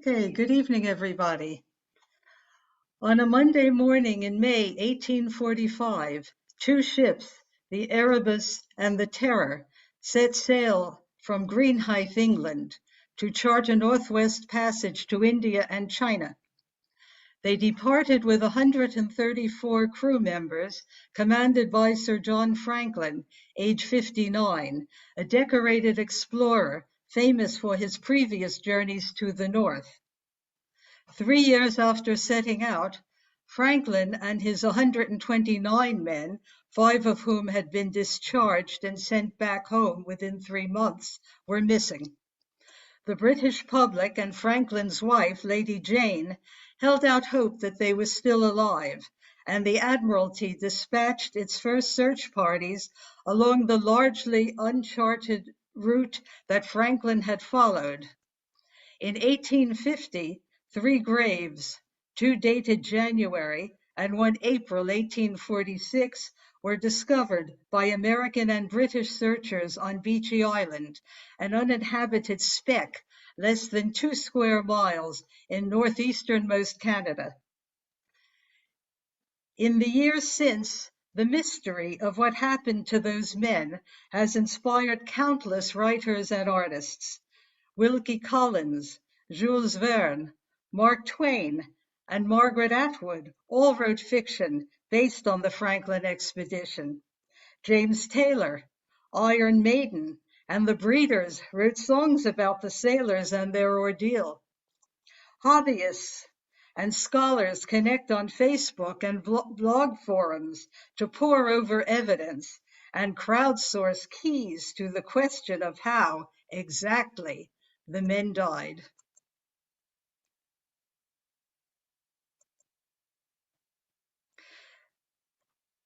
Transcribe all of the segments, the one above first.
Okay, good evening, everybody. On a Monday morning in May 1845, two ships, the Erebus and the Terror, set sail from Greenhithe, England, to chart a northwest passage to India and China. They departed with 134 crew members, commanded by Sir John Franklin, age 59, a decorated explorer famous for his previous journeys to the north. 3 years after setting out, Franklin and his 129 men, five of whom had been discharged and sent back home within 3 months, were missing. The British public and Franklin's wife, Lady Jane, held out hope that they were still alive, and the Admiralty dispatched its first search parties along the largely uncharted route that Franklin had followed. In 1850, three graves, two dated January and one April 1846, were discovered by American and British searchers on Beechy Island, an uninhabited speck less than 2 square miles in northeasternmost Canada. In the years since, the mystery of what happened to those men has inspired countless writers and artists. Wilkie Collins, Jules Verne, Mark Twain, and Margaret Atwood all wrote fiction based on the Franklin expedition. James Taylor, Iron Maiden, and the Breeders wrote songs about the sailors and their ordeal. Hobbyists and scholars connect on Facebook and blog forums to pore over evidence and crowdsource keys to the question of how exactly the men died.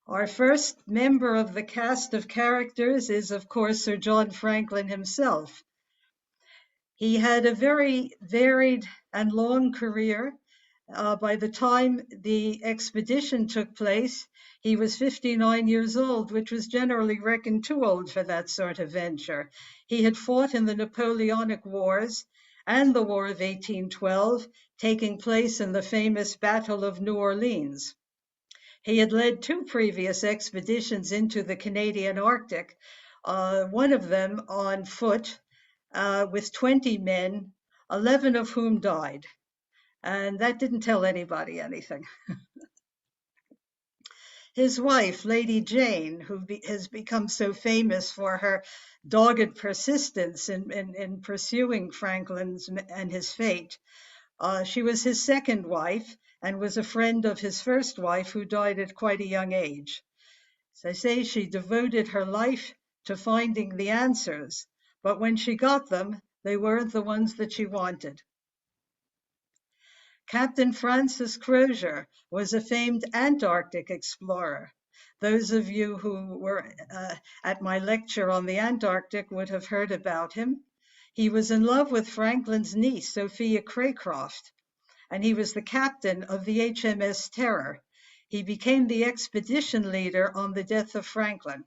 Our first member of the cast of characters is, of course, Sir John Franklin himself. He had a very varied and long career. By the time the expedition took place, he was 59 years old, which was generally reckoned too old for that sort of venture. He had fought in the Napoleonic Wars and the War of 1812, taking place in the famous Battle of New Orleans. He had led two previous expeditions into the Canadian Arctic, one of them on foot, with 20 men, 11 of whom died. And that didn't tell anybody anything. His wife, Lady Jane, who has become so famous for her dogged persistence in pursuing Franklin's and his fate, she was his second wife and was a friend of his first wife, who died at quite a young age. As I say, she devoted her life to finding the answers, but when she got them, they weren't the ones that she wanted. Captain Francis Crozier was a famed Antarctic explorer. Those of you who were at my lecture on the Antarctic would have heard about him. He was in love with Franklin's niece, Sophia Craycroft, and he was the captain of the HMS Terror. He became the expedition leader on the death of Franklin.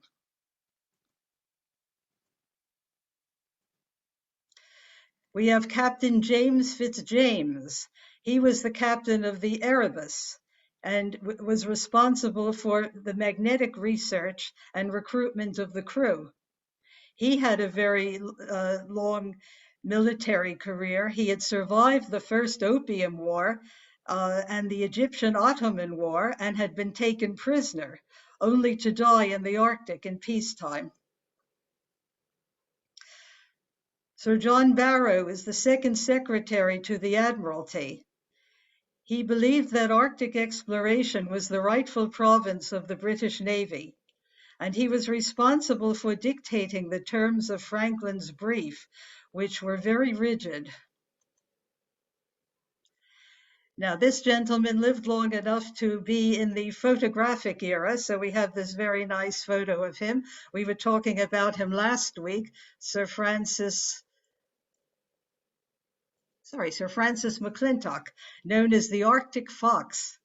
We have Captain James Fitzjames. He was the captain of the Erebus and was responsible for the magnetic research and recruitment of the crew. He had a very long military career. He had survived the First Opium War and the Egyptian-Ottoman War and had been taken prisoner, only to die in the Arctic in peacetime. Sir John Barrow is the second secretary to the Admiralty. He believed that Arctic exploration was the rightful province of the British Navy, and he was responsible for dictating the terms of Franklin's brief, which were very rigid. Now, this gentleman lived long enough to be in the photographic era, so we have this very nice photo of him. We were talking about him last week, Sir Francis McClintock, known as the Arctic Fox.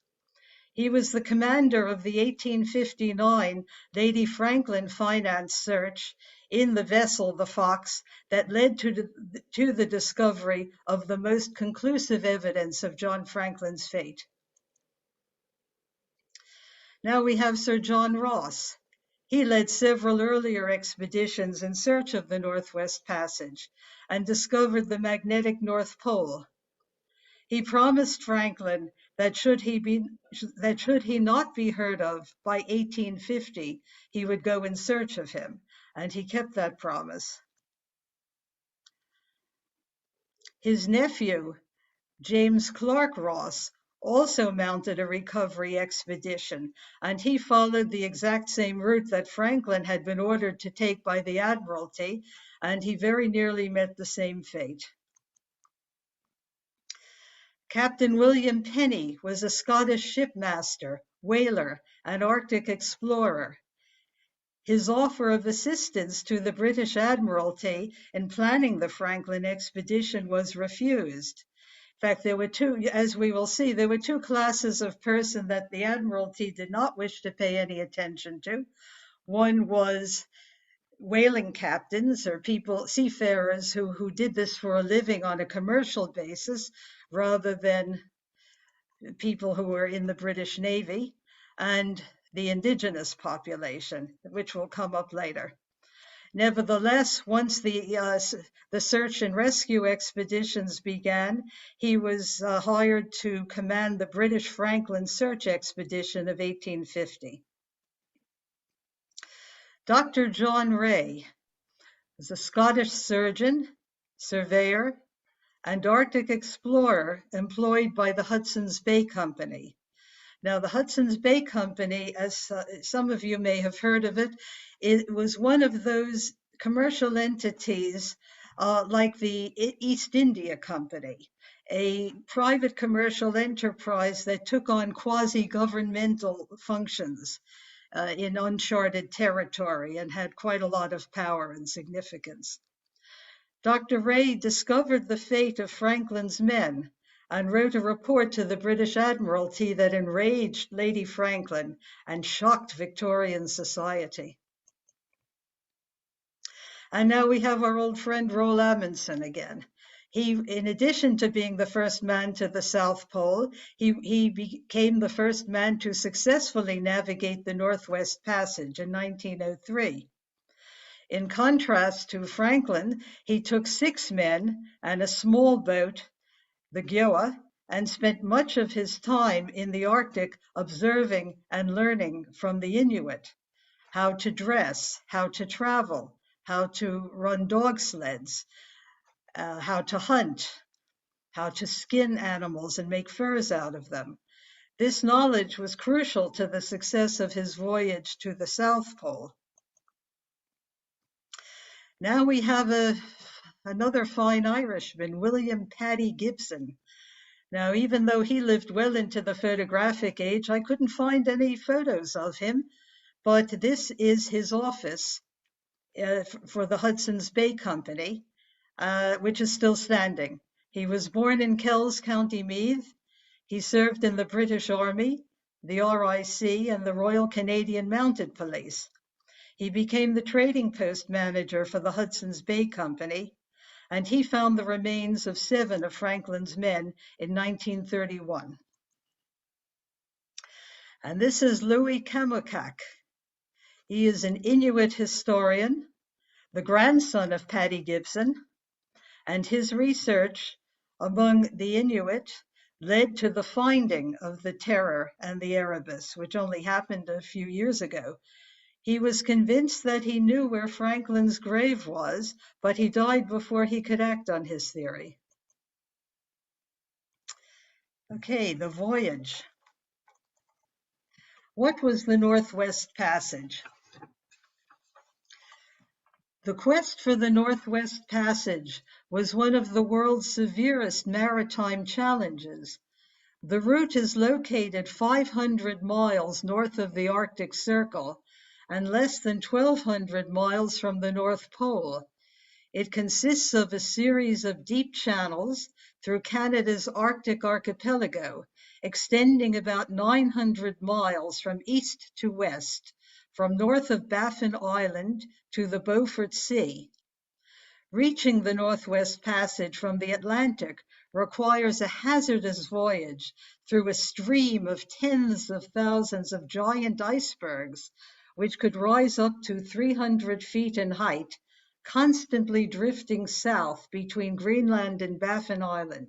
He was the commander of the 1859 Lady Franklin finance search in the vessel, the Fox, that led to the discovery of the most conclusive evidence of John Franklin's fate. Now we have Sir John Ross. He led several earlier expeditions in search of the Northwest Passage and discovered the magnetic North Pole. He promised Franklin that should he not be heard of by 1850, he would go in search of him, and he kept that promise. His nephew, James Clark Ross, also mounted a recovery expedition, and he followed the exact same route that Franklin had been ordered to take by the Admiralty, and he very nearly met the same fate. Captain William Penny was a Scottish shipmaster, whaler, and Arctic explorer. His offer of assistance to the British Admiralty in planning the Franklin expedition was refused. In fact, there were two, as we will see, there were two classes of person that the Admiralty did not wish to pay any attention to. One was whaling captains or people, seafarers who did this for a living on a commercial basis rather than people who were in the British Navy, and the indigenous population, which will come up later. Nevertheless, once the search and rescue expeditions began, he was hired to command the British Franklin search expedition of 1850. Dr. John Rae was a Scottish surgeon, surveyor, and Arctic explorer employed by the Hudson's Bay Company. Now, the Hudson's Bay Company, as some of you may have heard of it, it was one of those commercial entities like the East India Company, a private commercial enterprise that took on quasi-governmental functions in uncharted territory and had quite a lot of power and significance. Dr. Rae discovered the fate of Franklin's men and wrote a report to the British Admiralty that enraged Lady Franklin and shocked Victorian society. And now we have our old friend Roald Amundsen again. He, in addition to being the first man to the South Pole, he became the first man to successfully navigate the Northwest Passage in 1903. In contrast to Franklin, he took 6 men and a small boat, the Gjoa, and spent much of his time in the Arctic observing and learning from the Inuit how to dress, how to travel, how to run dog sleds, how to hunt, how to skin animals and make furs out of them. This knowledge was crucial to the success of his voyage to the South Pole. Now we have another fine Irishman, William Paddy Gibson. Now, even though he lived well into the photographic age, I couldn't find any photos of him, but this is his office for the Hudson's Bay Company, which is still standing. He was born in Kells, County Meath. He served in the British Army, the RIC, and the Royal Canadian Mounted Police. He became the trading post manager for the Hudson's Bay Company, and he found the remains of 7 of Franklin's men in 1931. And this is Louis Kamukak. He is an Inuit historian, the grandson of Paddy Gibson, and his research among the Inuit led to the finding of the Terror and the Erebus, which only happened a few years ago. He was convinced that he knew where Franklin's grave was, but he died before he could act on his theory. Okay, the voyage. What was the Northwest Passage? The quest for the Northwest Passage was one of the world's severest maritime challenges. The route is located 500 miles north of the Arctic Circle and less than 1,200 miles from the North Pole. It consists of a series of deep channels through Canada's Arctic archipelago, extending about 900 miles from east to west, from north of Baffin Island to the Beaufort Sea. Reaching the Northwest Passage from the Atlantic requires a hazardous voyage through a stream of tens of thousands of giant icebergs, which could rise up to 300 feet in height, constantly drifting south between Greenland and Baffin Island.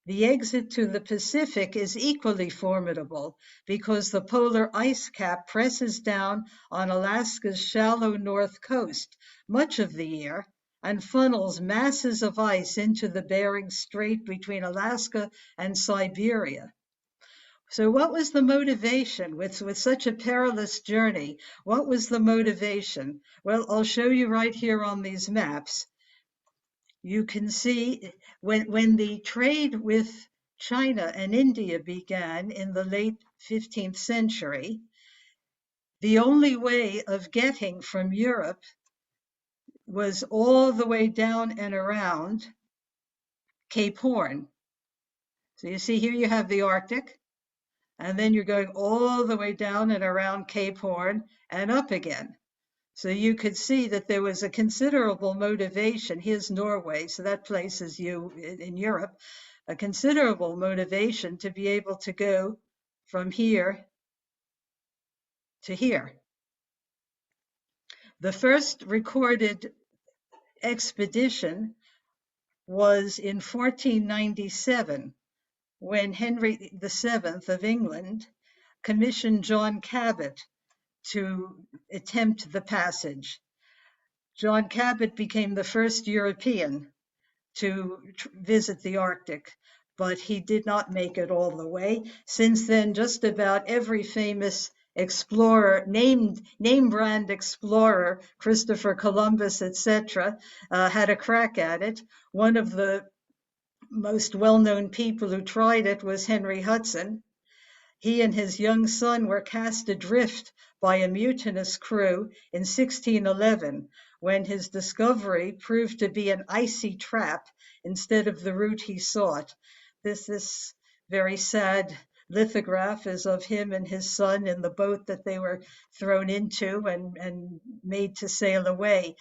The exit to the Pacific is equally formidable because the polar ice cap presses down on Alaska's shallow north coast much of the year and funnels masses of ice into the Bering Strait between Alaska and Siberia. So what was the motivation with such a perilous journey? What was the motivation? Well, I'll show you right here on these maps. You can see when the trade with China and India began in the late 15th century, the only way of getting from Europe was all the way down and around Cape Horn. So you see here you have the Arctic, and then you're going all the way down and around Cape Horn and up again. So you could see that there was a considerable motivation. Here's Norway, so that places you in Europe, a considerable motivation to be able to go from here to here. The first recorded expedition was in 1497, when Henry VII of England commissioned John Cabot to attempt the passage. John Cabot became the first European to visit the Arctic, but he did not make it all the way. Since then, just about every famous explorer, name brand explorer, Christopher Columbus, etc., had a crack at it. One of the most well-known people who tried it was Henry Hudson. He and his young son were cast adrift by a mutinous crew in 1611, when his discovery proved to be an icy trap instead of the route he sought. This very sad lithograph is of him and his son in the boat that they were thrown into and made to sail away.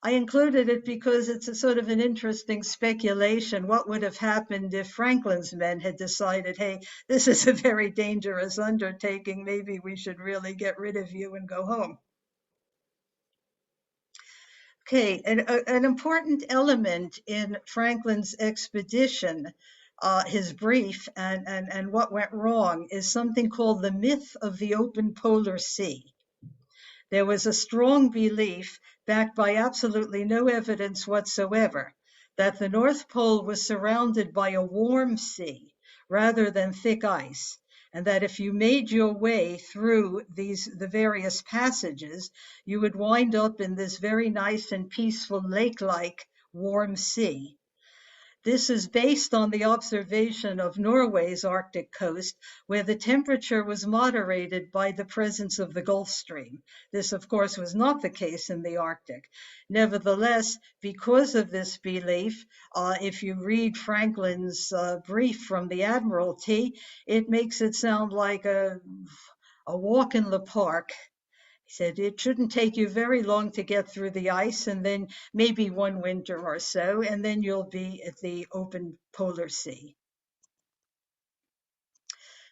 I included it because it's a sort of an interesting speculation. What would have happened if Franklin's men had decided, hey, this is a very dangerous undertaking, maybe we should really get rid of you and go home. Okay, an important element in Franklin's expedition, his brief and what went wrong, is something called the myth of the open polar sea. There was a strong belief, backed by absolutely no evidence whatsoever, that the North Pole was surrounded by a warm sea rather than thick ice, and that if you made your way through the various passages, you would wind up in this very nice and peaceful lake-like warm sea. This is based on the observation of Norway's Arctic coast, where the temperature was moderated by the presence of the Gulf Stream. This, of course, was not the case in the Arctic. Nevertheless, because of this belief, if you read Franklin's brief from the Admiralty, it makes it sound like a walk in the park. He said it shouldn't take you very long to get through the ice, and then maybe one winter or so, and then you'll be at the open polar sea.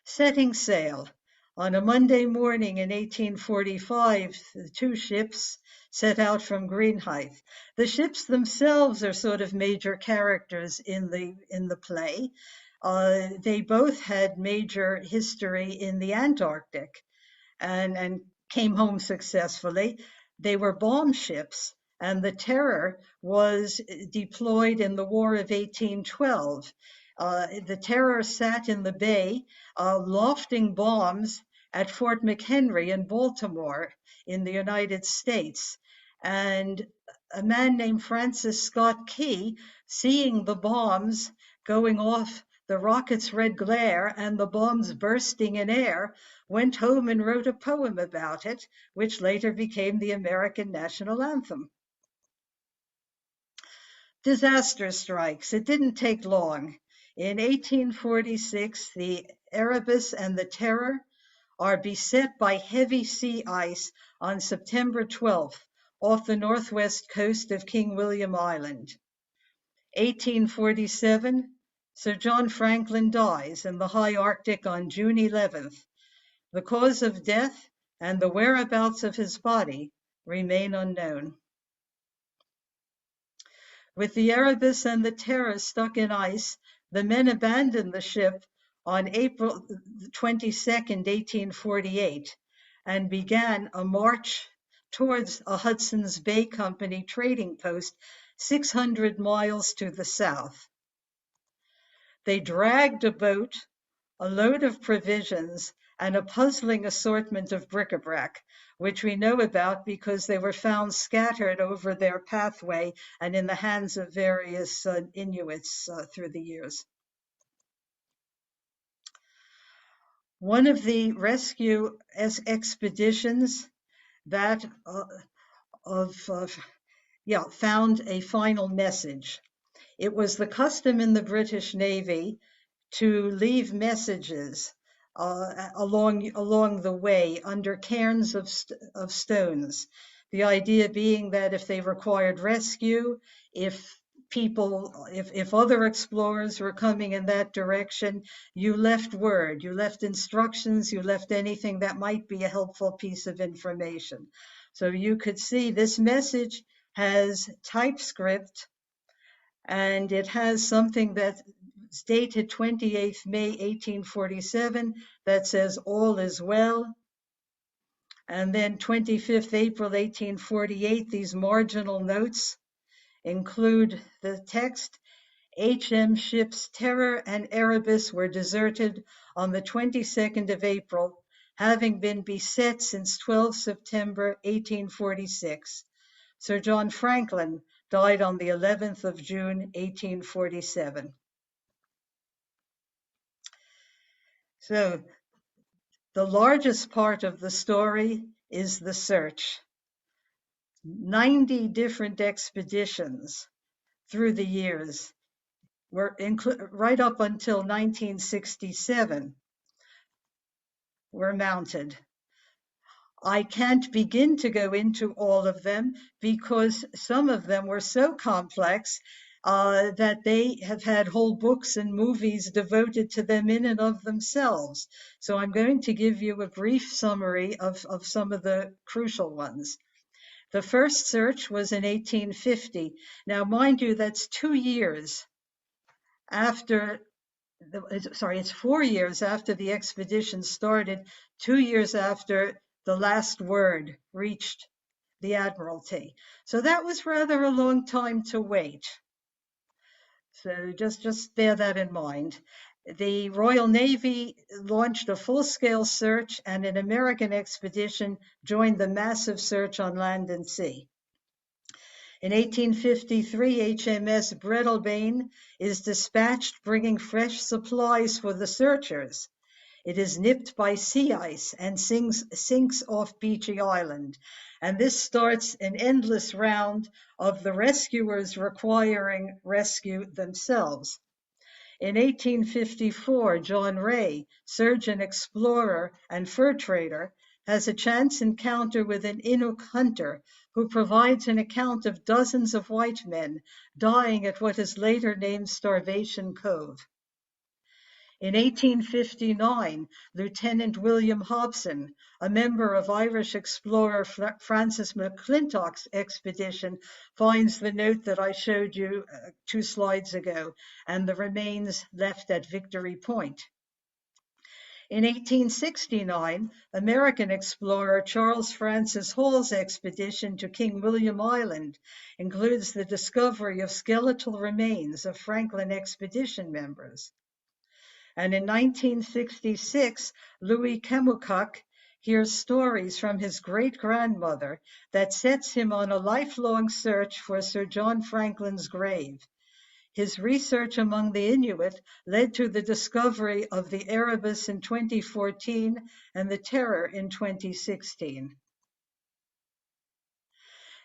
Setting sail. On a Monday morning in 1845, the two ships set out from Greenhithe. The ships themselves are sort of major characters in the play. They both had major history in the Antarctic and came home successfully. They were bomb ships, and the Terror was deployed in the War of 1812. The Terror sat in the bay, lofting bombs at Fort McHenry in Baltimore in the United States. And a man named Francis Scott Key, seeing the bombs going off, the rocket's red glare and the bombs bursting in air, went home and wrote a poem about it, which later became the American national anthem. Disaster strikes. It didn't take long. In 1846, the Erebus and the Terror are beset by heavy sea ice on September 12th off the northwest coast of King William Island. 1847, Sir John Franklin dies in the high Arctic on June 11th. The cause of death and the whereabouts of his body remain unknown. With the Erebus and the Terror stuck in ice, the men abandoned the ship on April 22nd, 1848, and began a march towards a Hudson's Bay Company trading post 600 miles to the south. They dragged a boat, a load of provisions, and a puzzling assortment of bric-a-brac, which we know about because they were found scattered over their pathway and in the hands of various Inuits through the years. One of the rescue expeditions that found a final message. It was the custom in the British Navy to leave messages along the way under cairns of stones. The idea being that if they required rescue, if other explorers were coming in that direction, you left word, you left instructions, you left anything that might be a helpful piece of information. So you could see this message has typescript, and it has something that's dated 28th May 1847 that says all is well. And then 25th April 1848, these marginal notes include the text: HM ships Terror and Erebus were deserted on the 22nd of April, having been beset since 12 September 1846. Sir John Franklin died on the 11th of June 1847. So the largest part of the story is the search. 90 different expeditions through the years were right up until 1967 were mounted. I can't begin to go into all of them because some of them were so complex that they have had whole books and movies devoted to them in and of themselves. So I'm going to give you a brief summary of some of the crucial ones. The first search was in 1850. Now, mind you, that's 2 years after, it's 4 years after the expedition started, 2 years after the last word reached the Admiralty. So that was rather a long time to wait. So just bear that in mind. The Royal Navy launched a full-scale search, and an American expedition joined the massive search on land and sea. In 1853, HMS Breadalbane is dispatched bringing fresh supplies for the searchers. It is nipped by sea ice and sinks off Beechy Island. And this starts an endless round of the rescuers requiring rescue themselves. In 1854, John Ray, surgeon, explorer, and fur trader, has a chance encounter with an Inuk hunter who provides an account of dozens of white men dying at what is later named Starvation Cove. In 1859, Lieutenant William Hobson, a member of Irish explorer Francis McClintock's expedition, finds the note that I showed you 2 slides ago, and the remains left at Victory Point. In 1869, American explorer Charles Francis Hall's expedition to King William Island includes the discovery of skeletal remains of Franklin expedition members. And in 1966, Louis Kemukac hears stories from his great-grandmother that sets him on a lifelong search for Sir John Franklin's grave. His research among the Inuit led to the discovery of the Erebus in 2014 and the Terror in 2016.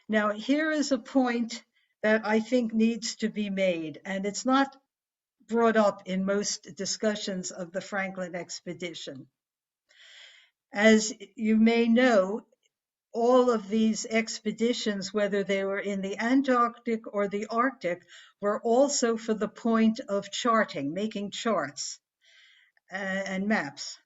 Now, here is a point that I think needs to be made, and it's not brought up in most discussions of the Franklin expedition. As you may know, all of these expeditions, whether they were in the Antarctic or the Arctic, were also for the point of charting, making charts and maps.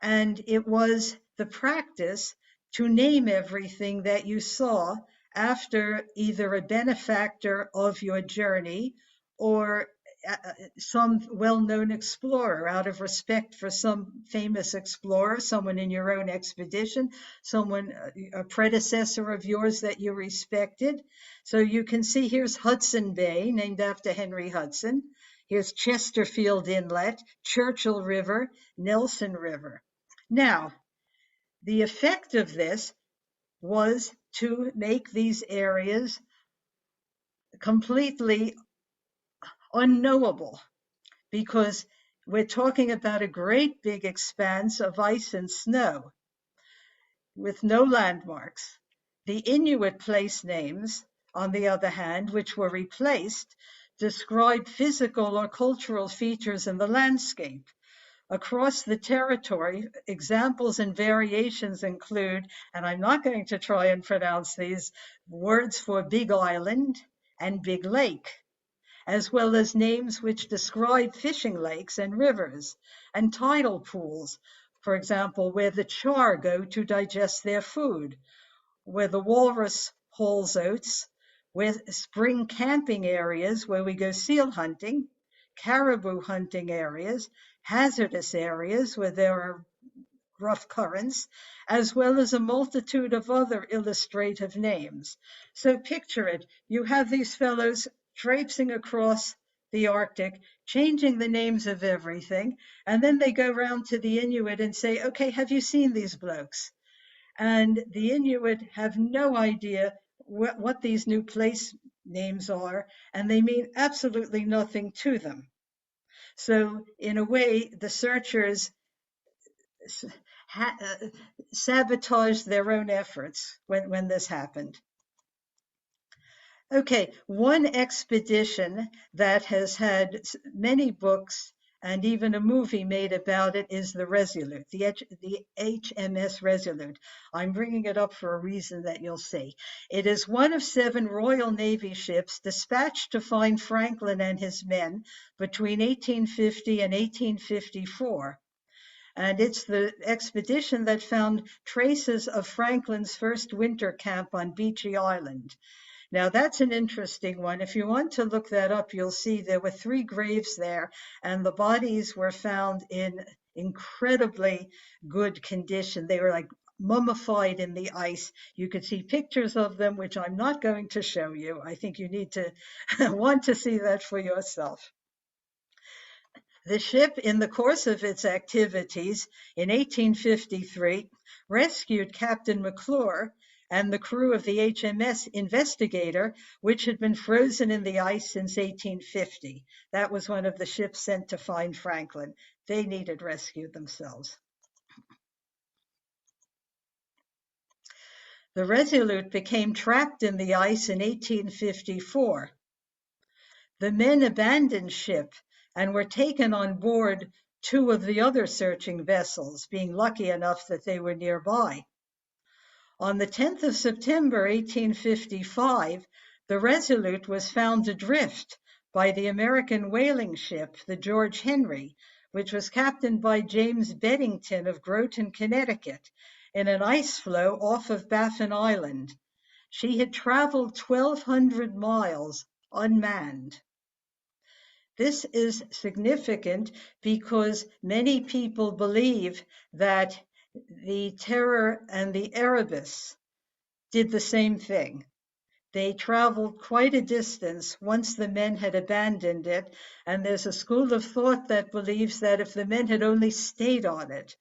And it was the practice to name everything that you saw after either a benefactor of your journey or some well-known explorer, out of respect for some famous explorer, someone in your own expedition, someone, a predecessor of yours that you respected. So you can see here's Hudson Bay, named after Henry Hudson. Here's Chesterfield Inlet, Churchill River, Nelson River. Now, the effect of this was to make these areas completely unknowable, because we're talking about a great big expanse of ice and snow with no landmarks. The Inuit place names, on the other hand, which were replaced, describe physical or cultural features in the landscape. Across the territory, examples and variations include, and I'm not going to try and pronounce these, words for Big Island and Big Lake, as well as names which describe fishing lakes and rivers and tidal pools, for example, where the char go to digest their food, where the walrus hauls oats, where spring camping areas where we go seal hunting, caribou hunting areas, hazardous areas where there are rough currents, as well as a multitude of other illustrative names. So picture it, you have these fellows traipsing across the Arctic, changing the names of everything, and then they go round to the Inuit and say, okay, have you seen these blokes? And the Inuit have no idea what these new place names are, and they mean absolutely nothing to them. So in a way, the searchers sabotaged their own efforts when this happened. Okay, one expedition that has had many books and even a movie made about it is the Resolute, the HMS Resolute. I'm bringing it up for a reason that you'll see. It is one of 7 Royal Navy ships dispatched to find Franklin and his men between 1850 and 1854. And it's the expedition that found traces of Franklin's first winter camp on Beechy Island. Now, that's an interesting one. If you want to look that up, you'll see there were 3 graves there, and the bodies were found in incredibly good condition. They were like mummified in the ice. You could see pictures of them, which I'm not going to show you. I think you need to want to see that for yourself. The ship, in the course of its activities in 1853, rescued Captain McClure and the crew of the HMS Investigator, which had been frozen in the ice since 1850. That was one of the ships sent to find Franklin. They needed rescue themselves. The Resolute became trapped in the ice in 1854. The men abandoned ship and were taken on board 2 of the other searching vessels, being lucky enough that they were nearby. On the 10th of September, 1855, the Resolute was found adrift by the American whaling ship, the George Henry, which was captained by James Beddington of Groton, Connecticut, in an ice floe off of Baffin Island. She had traveled 1,200 miles unmanned. This is significant because many people believe that the Terror and the Erebus did the same thing. They traveled quite a distance once the men had abandoned it, and there's a school of thought that believes that if the men had only stayed on it,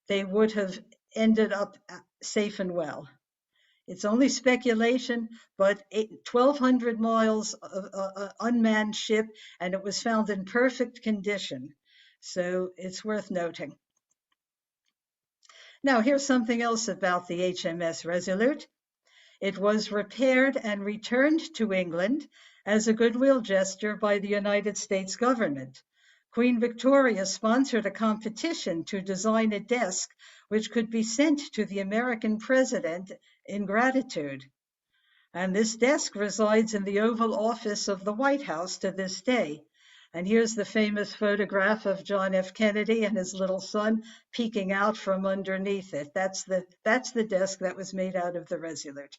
they would have ended up safe and well. It's only speculation, but 1,200 miles of unmanned ship, and it was found in perfect condition. So it's worth noting. Now, here's something else about the HMS Resolute. It was repaired and returned to England as a goodwill gesture by the United States government. Queen Victoria sponsored a competition to design a desk which could be sent to the American president in gratitude. And this desk resides in the Oval Office of the White House to this day. And here's the famous photograph of John F. Kennedy and his little son peeking out from underneath it. That's the desk that was made out of the Resolute.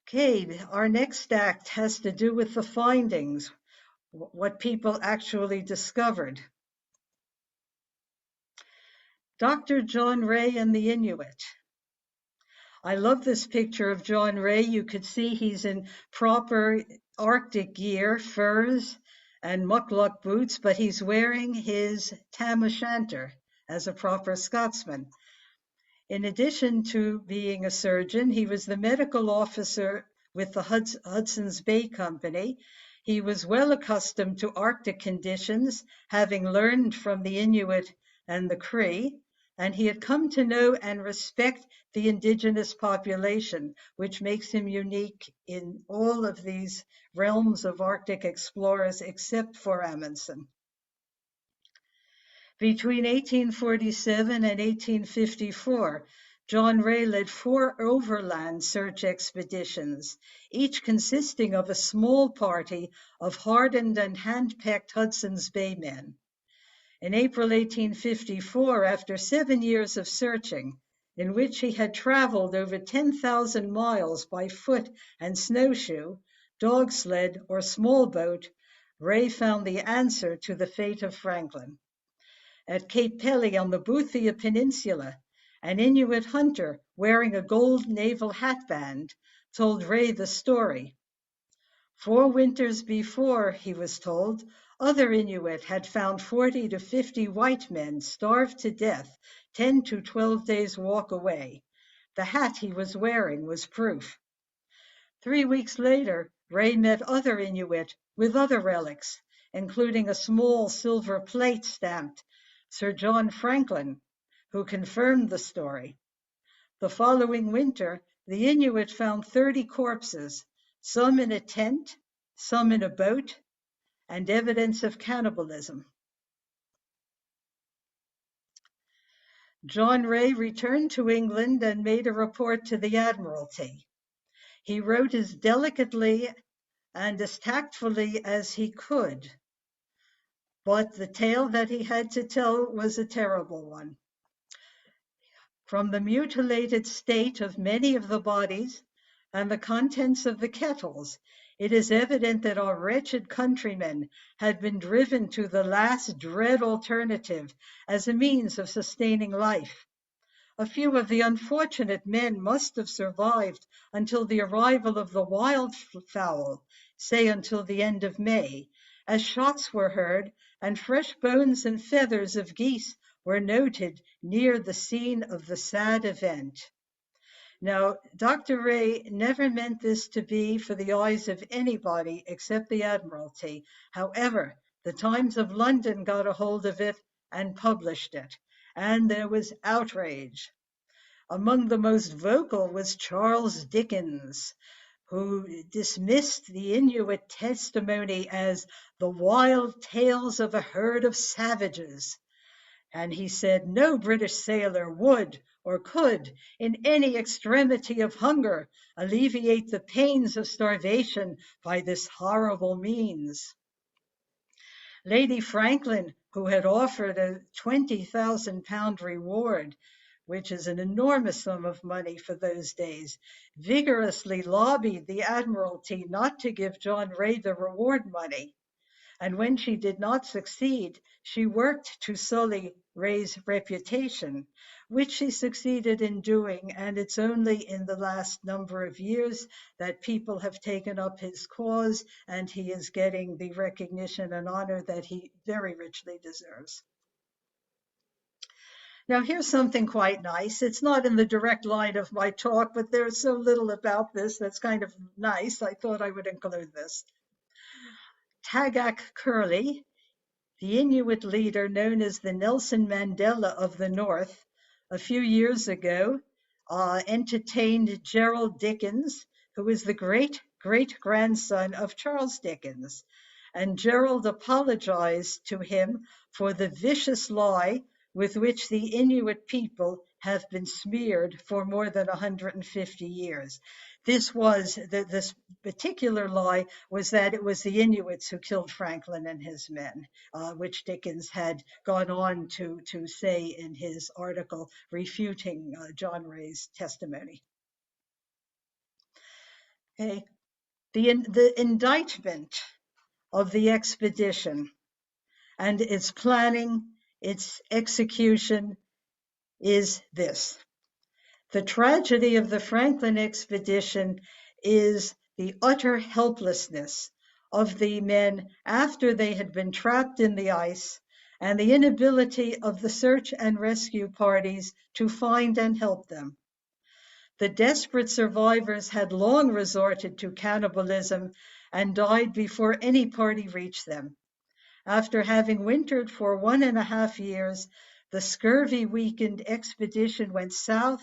Okay, our next act has to do with the findings, what people actually discovered. Dr. John Ray and the Inuit. I love this picture of John Ray. You could see he's in proper Arctic gear, furs and muckluck boots, but he's wearing his tam o' shanter as a proper Scotsman. In addition to being a surgeon, he was the medical officer with the Hudson's Bay Company. He was well accustomed to Arctic conditions, having learned from the Inuit and the Cree, and he had come to know and respect the indigenous population, which makes him unique in all of these realms of Arctic explorers except for Amundsen. Between 1847 and 1854, John Ray led 4 overland search expeditions, each consisting of a small party of hardened and hand-picked Hudson's Bay men. In April 1854, after 7 years of searching, in which he had traveled over 10,000 miles by foot and snowshoe, dog sled, or small boat, Ray found the answer to the fate of Franklin. At Cape Pelly on the Boothia Peninsula, an Inuit hunter wearing a gold naval hatband told Ray the story. 4 winters before, he was told, other Inuit had found 40 to 50 white men starved to death 10 to 12 days' walk away. The hat he was wearing was proof. 3 weeks later, Ray met other Inuit with other relics, including a small silver plate stamped Sir John Franklin, who confirmed the story. The following winter, the Inuit found 30 corpses, some in a tent, some in a boat, and evidence of cannibalism. John Ray returned to England and made a report to the Admiralty. He wrote as delicately and as tactfully as he could, but the tale that he had to tell was a terrible one. From the mutilated state of many of the bodies and the contents of the kettles, it is evident that our wretched countrymen had been driven to the last dread alternative as a means of sustaining life. A few of the unfortunate men must have survived until the arrival of the wildfowl, say until the end of May, as shots were heard and fresh bones and feathers of geese were noted near the scene of the sad event. Now, Dr. Ray never meant this to be for the eyes of anybody except the Admiralty. However, the Times of London got a hold of it and published it, and there was outrage. Among the most vocal was Charles Dickens, who dismissed the Inuit testimony as the wild tales of a herd of savages. And he said no British sailor would or could, in any extremity of hunger, alleviate the pains of starvation by this horrible means. Lady Franklin, who had offered a £20,000 reward, which is an enormous sum of money for those days, vigorously lobbied the Admiralty not to give John Ray the reward money. And when she did not succeed, she worked to sully Ray's reputation, which she succeeded in doing, and it's only in the last number of years that people have taken up his cause, and he is getting the recognition and honor that he very richly deserves. Now, here's something quite nice. It's not in the direct line of my talk, but there's so little about this that's kind of nice. I thought I would include this. Tagak Curley, the Inuit leader known as the Nelson Mandela of the North, a few years ago entertained Gerald Dickens, who is the great-great-grandson of Charles Dickens, and Gerald apologized to him for the vicious lie with which the Inuit people have been smeared for more than 150 years. This particular lie was that it was the Inuits who killed Franklin and his men, which Dickens had gone on to say in his article refuting John Ray's testimony. Okay. The indictment of the expedition and its planning, its execution is this. The tragedy of the Franklin expedition is the utter helplessness of the men after they had been trapped in the ice, and the inability of the search and rescue parties to find and help them. The desperate survivors had long resorted to cannibalism and died before any party reached them. After having wintered for 1.5 years, the scurvy-weakened expedition went south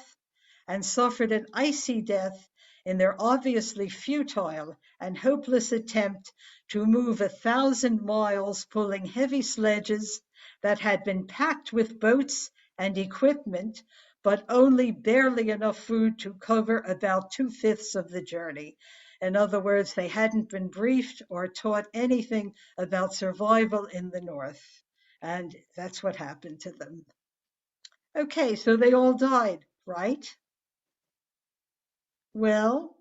and suffered an icy death in their obviously futile and hopeless attempt to move 1,000 miles pulling heavy sledges that had been packed with boats and equipment, but only barely enough food to cover about 2/5 of the journey. In other words, they hadn't been briefed or taught anything about survival in the North. And that's what happened to them. Okay, so they all died, right? Well,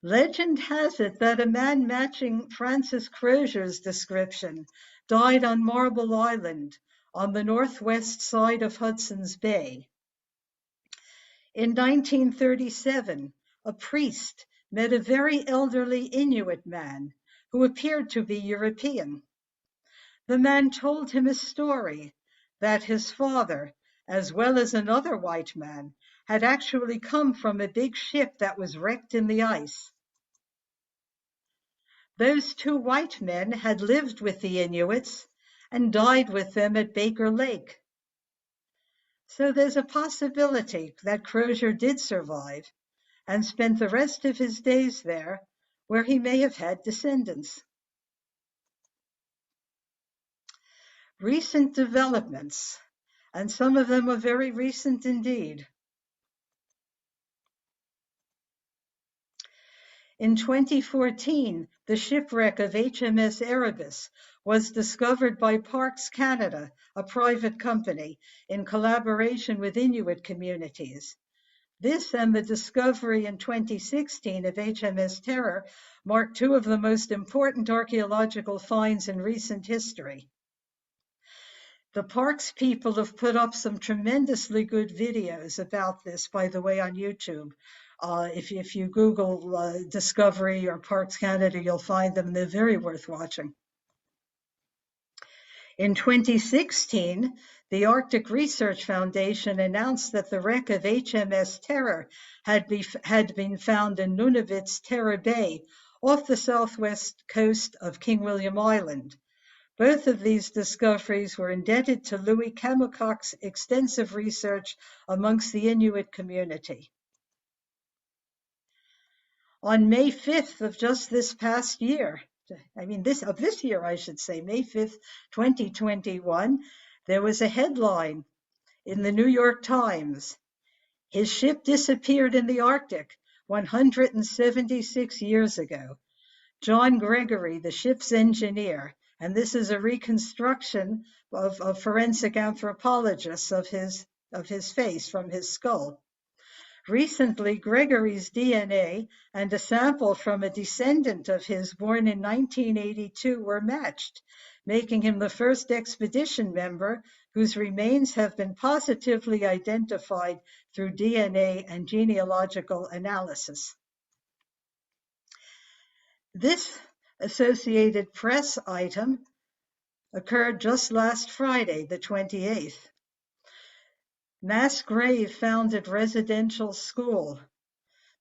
legend has it that a man matching Francis Crozier's description died on Marble Island on the northwest side of Hudson's Bay. In 1937, a priest met a very elderly Inuit man who appeared to be European. The man told him a story that his father, as well as another white man, had actually come from a big ship that was wrecked in the ice. Those 2 white men had lived with the Inuits and died with them at Baker Lake. So there's a possibility that Crozier did survive and spent the rest of his days there, where he may have had descendants. Recent developments, and some of them are very recent indeed. In 2014, the shipwreck of HMS Erebus was discovered by Parks Canada, a private company, in collaboration with Inuit communities. This and the discovery in 2016 of HMS Terror mark 2 of the most important archaeological finds in recent history. The Parks people have put up some tremendously good videos about this, by the way, on YouTube. If you Google Discovery or Parks Canada, you'll find them. They're very worth watching. In 2016, the Arctic Research Foundation announced that the wreck of HMS Terror had been found in Nunavut's Terror Bay, off the southwest coast of King William Island. Both of these discoveries were indebted to Louis Kamucock's extensive research amongst the Inuit community. On May 5th of just this past year, this year, I should say, May 5th, 2021, there was a headline in the New York Times. His ship disappeared in the Arctic 176 years ago. John Gregory, the ship's engineer, and this is a reconstruction of forensic anthropologists of his face from his skull. Recently, Gregory's DNA and a sample from a descendant of his born in 1982 were matched, making him the first expedition member whose remains have been positively identified through DNA and genealogical analysis. This Associated Press item occurred just last Friday, the 28th. Mass grave found at residential school.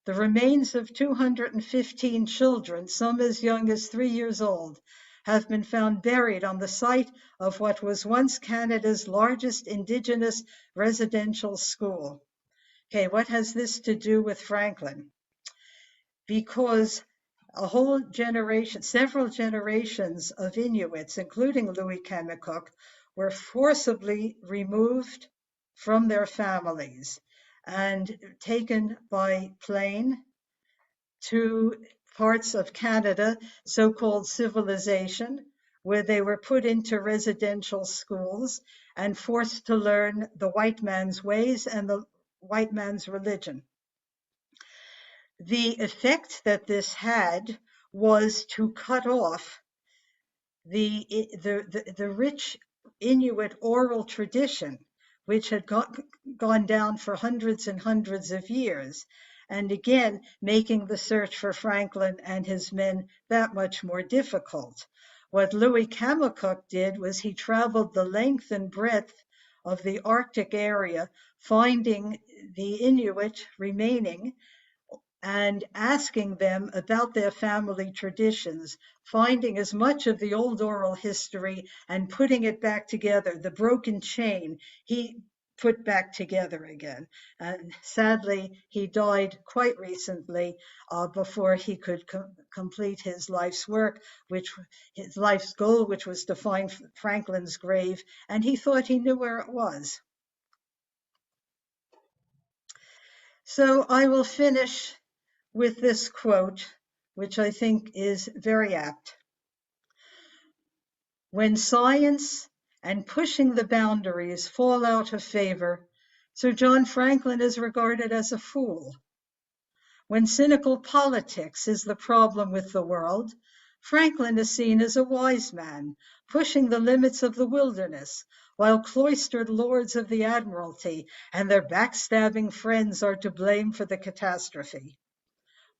The remains of 215 children, some as young as 3 years old, have been found buried on the site of what was once Canada's largest Indigenous residential school. Okay, what has this to do with Franklin? Because a whole generation, several generations of Inuits, including Louis Kemmekuk, were forcibly removed from their families and taken by plane to parts of Canada, so-called civilization, where they were put into residential schools and forced to learn the white man's ways and the white man's religion. The effect that this had was to cut off the rich Inuit oral tradition, which had gone down for hundreds and hundreds of years, and again making the search for Franklin and his men that much more difficult. What Louis Kemmekuk did was he traveled the length and breadth of the Arctic area, finding the Inuit remaining and asking them about their family traditions, finding as much of the old oral history and putting it back together. The broken chain he put back together again. And sadly, he died quite recently before he could complete his life's work, his life's goal, which was to find Franklin's grave. And he thought he knew where it was. So I will finish with this quote, which I think is very apt. When science and pushing the boundaries fall out of favor, Sir John Franklin is regarded as a fool. When cynical politics is the problem with the world, Franklin is seen as a wise man, pushing the limits of the wilderness, while cloistered lords of the Admiralty and their backstabbing friends are to blame for the catastrophe.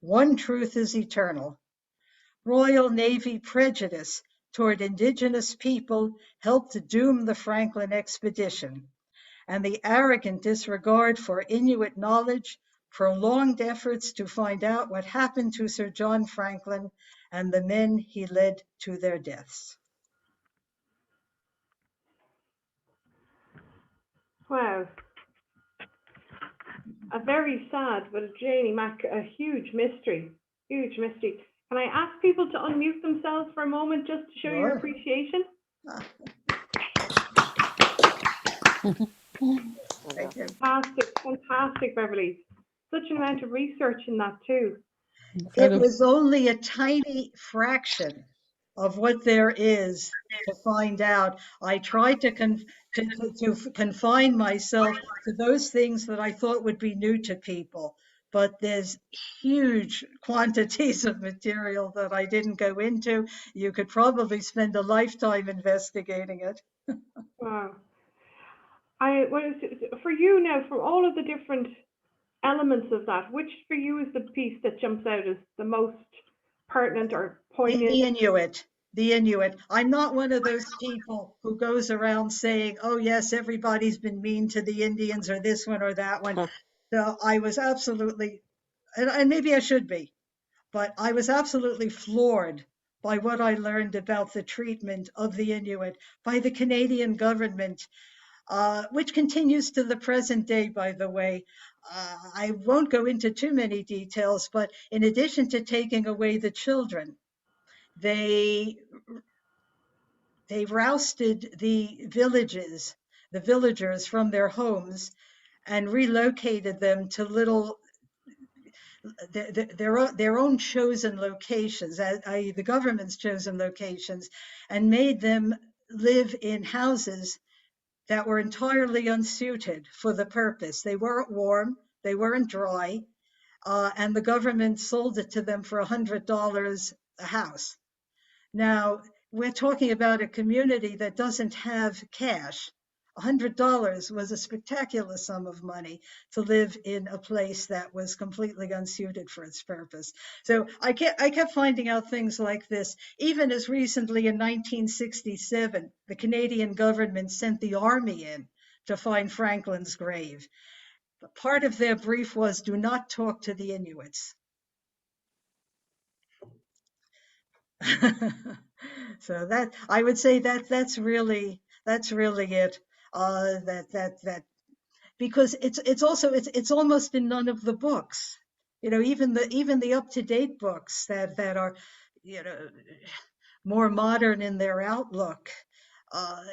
One truth is eternal. Royal Navy prejudice toward indigenous people helped doom the Franklin expedition, and the arrogant disregard for Inuit knowledge prolonged efforts to find out what happened to Sir John Franklin and the men he led to their deaths. Wow. A very sad, but Janie Mac, a huge mystery. Huge mystery. Can I ask people to unmute themselves for a moment just to show your appreciation? Thank you. Fantastic, fantastic, Beverly. Such an amount of research in that too. It was only a tiny fraction of what there is to find out. I tried to confine myself to those things that I thought would be new to people, but there's huge quantities of material that I didn't go into. You could probably spend a lifetime investigating it. Wow. For you now, from all of the different elements of that, which for you is the piece that jumps out as the most pertinent or poignant? The Inuit. The Inuit. I'm not one of those people who goes around saying, oh, yes, everybody's been mean to the Indians or this one or that one. So I was absolutely, and maybe I should be, but I was absolutely floored by what I learned about the treatment of the Inuit by the Canadian government, which continues to the present day, by the way. I won't go into too many details, but in addition to taking away the children, they rousted the villagers from their homes and relocated them to their own chosen locations, the government's chosen locations, and made them live in houses that were entirely unsuited for the purpose. They weren't warm, they weren't dry, and the government sold it to them for $100 a house. Now, we're talking about a community that doesn't have cash. $100 was a spectacular sum of money to live in a place that was completely unsuited for its purpose. So I kept finding out things like this. Even as recently in 1967, the Canadian government sent the army in to find Franklin's grave. But part of their brief was, do not talk to the Inuits. So that, I would say that that's really it. That because it's almost in none of the books. Even the up-to-date books that are, more modern in their outlook.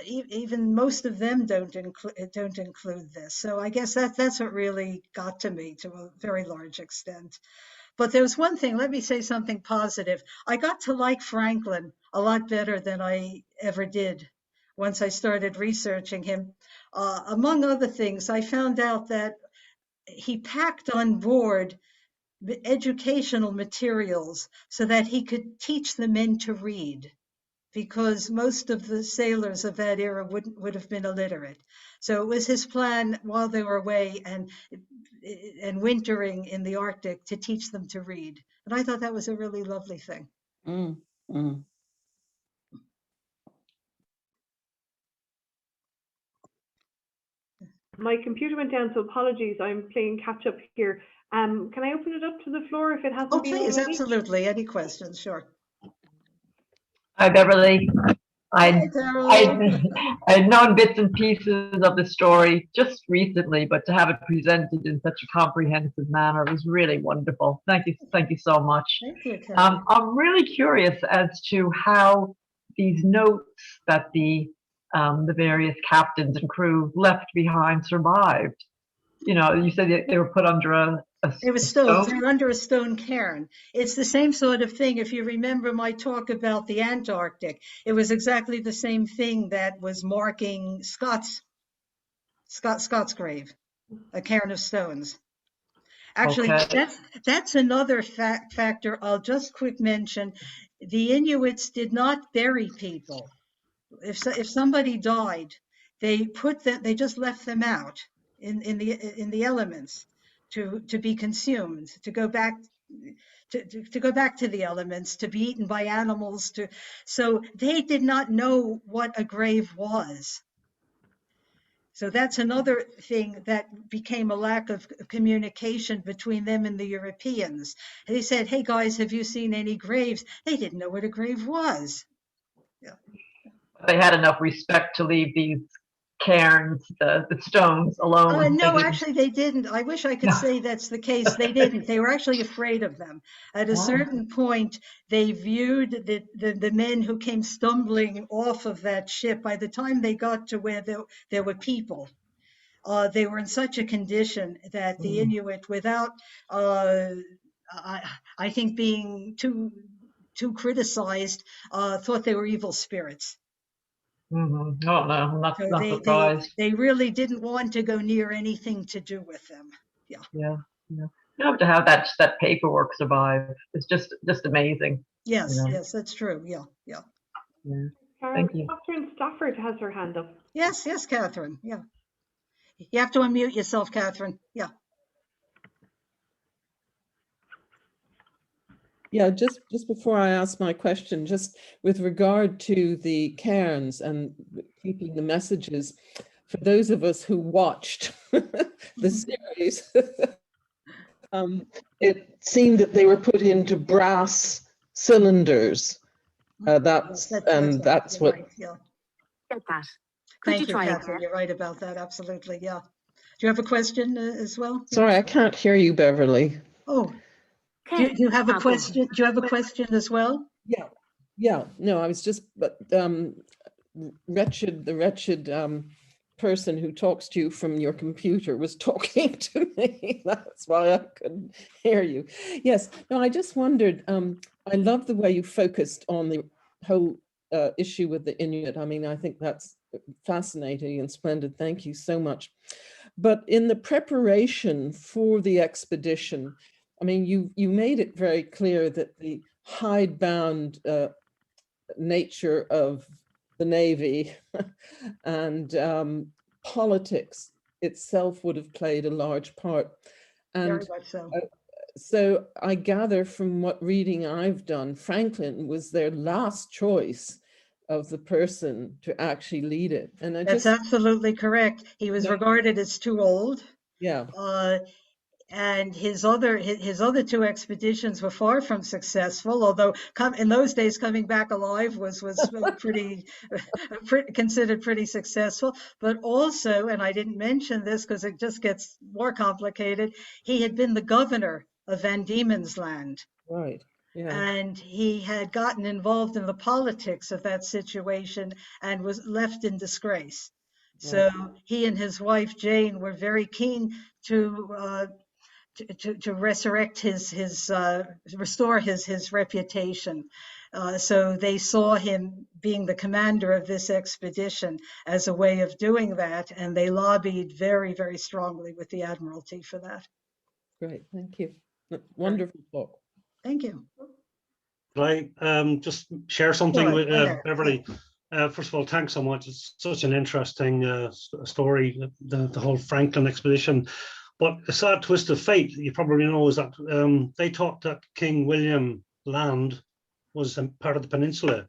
Even most of them don't include this. So I guess that's what really got to me to a very large extent. But there was one thing, let me say something positive. I got to like Franklin a lot better than I ever did once I started researching him. Among other things, I found out that he packed on board educational materials so that he could teach the men to read, because most of the sailors of that era would have been illiterate. So it was his plan while they were away and wintering in the Arctic to teach them to read. And I thought that was a really lovely thing. Mm, mm. My computer went down, so apologies. I'm playing catch up here. Can I open it up to the floor if it hasn't Oh, been please, already? absolutely. Any questions? Sure. Hi, Beverly. Hi, I'd, Carol. I'd known bits and pieces of the story just recently, but to have it presented in such a comprehensive manner was really wonderful. Thank you so much. Thank you, Carol. I'm really curious as to how these notes that the various captains and crew left behind survived. You said they were put under a They were stoves. They were under a stone cairn. It's the same sort of thing. If you remember my talk about the Antarctic, it was exactly the same thing that was marking Scott's grave, a cairn of stones. Actually, Okay. that's another factor I'll just quick mention. The Inuits did not bury people. If somebody died, they just left them out in the elements to be consumed, to go back to the elements, to be eaten by animals. So they did not know what a grave was. So that's another thing that became a lack of communication between them and the Europeans. They said, "Hey guys, have you seen any graves?" They didn't know what a grave was. Yeah. They had enough respect to leave these cairns, the stones alone. No, actually, they didn't. I wish I could say that's the case. They didn't. They were actually afraid of them. At a certain point, they viewed the men who came stumbling off of that ship. By the time they got to where there were people, they were in such a condition that the Inuit, without, I think, being too criticized, thought they were evil spirits. Mm-hmm. Oh no, I'm not So surprised. they really didn't want to go near anything to do with them. Yeah. Yeah. To have that paperwork survive, it's just amazing. Yes, yes, that's true. Yeah. Thank you. Catherine Stafford has her hand up. Yes, Catherine. Yeah. You have to unmute yourself, Catherine. Yeah. Yeah, just before I ask my question, just with regard to the cairns and keeping the messages, for those of us who watched the series, it seemed that they were put into brass cylinders. That's what. Right, yeah. Get that. Thank you, Catherine. You're right about that. Absolutely. Yeah. Do you have a question as well? Sorry, I can't hear you, Beverly. Oh. Do you have a question? Do you have a question as well? Yeah. No, I was just, but the wretched person who talks to you from your computer was talking to me. That's why I couldn't hear you. Yes. No, I just wondered. I love the way you focused on the whole issue with the Inuit. I mean, I think that's fascinating and splendid. Thank you so much. But in the preparation for the expedition, I mean, you made it very clear that the hidebound nature of the Navy and politics itself would have played a large part. And very much so. So I gather from what reading I've done, Franklin was their last choice of the person to actually lead it. And that's absolutely correct. He was regarded as too old. Yeah. and his other two expeditions were far from successful. Although in those days, coming back alive was pretty considered pretty successful. But also, and I didn't mention this because it just gets more complicated, he had been the governor of Van Diemen's Land. Right. Yeah. And he had gotten involved in the politics of that situation and was left in disgrace. So he and his wife Jane were very keen to resurrect restore his reputation. So they saw him being the commander of this expedition as a way of doing that, and they lobbied very, very strongly with the Admiralty for that. Great, thank you. Wonderful talk. Thank you. Could I just share something with Beverly? Yeah. First of all, thanks so much. It's such an interesting story, the whole Franklin expedition. But a sad twist of fate, you probably know, is that they thought that King William Land was part of the peninsula.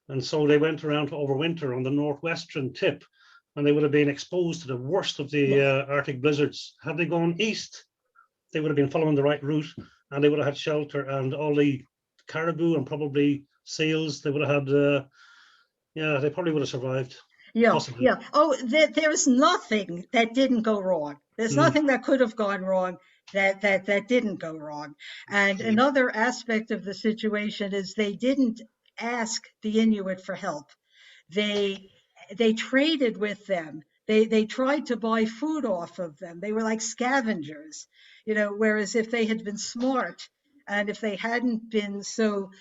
And so they went around to overwinter on the northwestern tip, and they would have been exposed to the worst of the Arctic blizzards. Had they gone east, they would have been following the right route, and they would have had shelter, and all the caribou and probably seals, they would have had, they probably would have survived. Yeah, possibly. yeah. Oh, there's nothing that didn't go wrong. There's nothing that could have gone wrong that didn't go wrong. And another aspect of the situation is they didn't ask the Inuit for help. They traded with them. They tried to buy food off of them. They were like scavengers, whereas if they had been smart and if they hadn't been so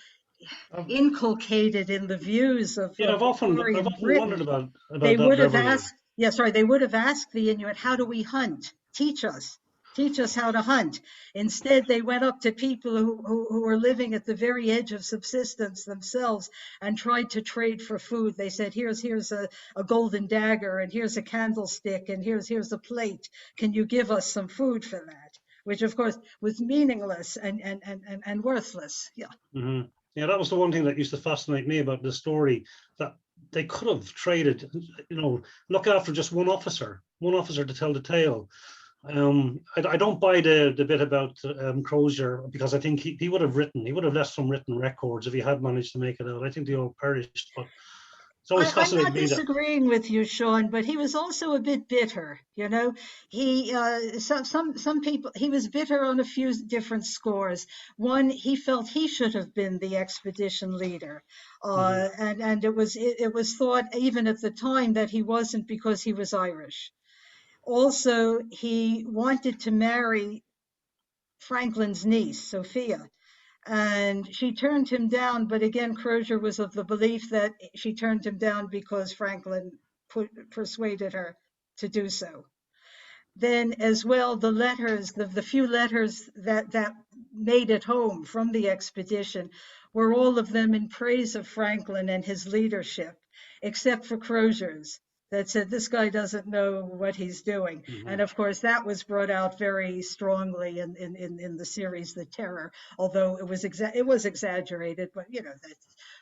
inculcated in the views of I've often wondered about they that, would have Beverly. asked they would have asked the Inuit, how do we hunt? Teach us how to hunt. Instead, they went up to people who were living at the very edge of subsistence themselves and tried to trade for food. They said, here's a golden dagger, and here's a candlestick, and here's a plate. Can you give us some food for that? Which of course was meaningless and worthless. Yeah. Mm-hmm. Yeah, that was the one thing that used to fascinate me about the story, that they could have traded, look after just one officer to tell the tale. I don't buy the bit about Crozier, because I think he would have left some written records if he had managed to make it out. I think they all perished, but it's always fascinating. I'm not disagreeing with you, Sean, but he was also a bit bitter. He some people, he was bitter on a few different scores. One, he felt he should have been the expedition leader, and it was thought even at the time that he wasn't, because he was Irish. Also, he wanted to marry Franklin's niece, Sophia, and she turned him down. But again, Crozier was of the belief that she turned him down because Franklin persuaded her to do so. Then as well, the letters, the few letters that made it home from the expedition were all of them in praise of Franklin and his leadership, except for Crozier's, that said, this guy doesn't know what he's doing. And of course, that was brought out very strongly in the series The Terror, although it was exaggerated,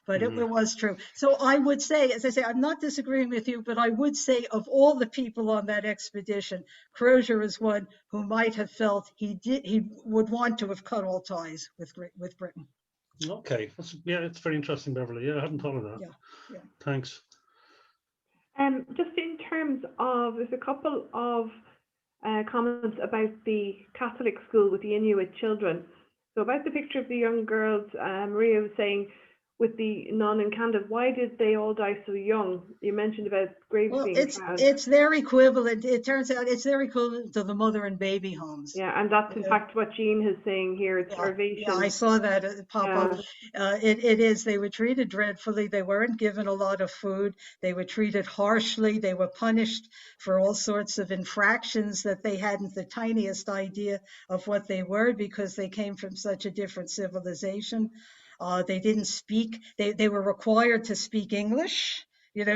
but it was true. So I would say, as I say, I'm not disagreeing with you, but I would say of all the people on that expedition, Crozier is one who might have felt he would want to have cut all ties with Britain. Okay, it's very interesting, Beverly. Yeah, I hadn't thought of that. Yeah. Thanks. Just in terms of, there's a couple of comments about the Catholic school with the Inuit children. So about the picture of the young girls, Maria was saying, with the nun and Candace, why did they all die so young? You mentioned about graves being found. It's their equivalent. It turns out it's their equivalent to the mother and baby homes. Yeah, and that's in fact what Jean is saying here. It's starvation. Yeah, I saw that pop up. It is. They were treated dreadfully. They weren't given a lot of food. They were treated harshly. They were punished for all sorts of infractions that they hadn't the tiniest idea of what they were, because they came from such a different civilization. They didn't speak. They were required to speak English,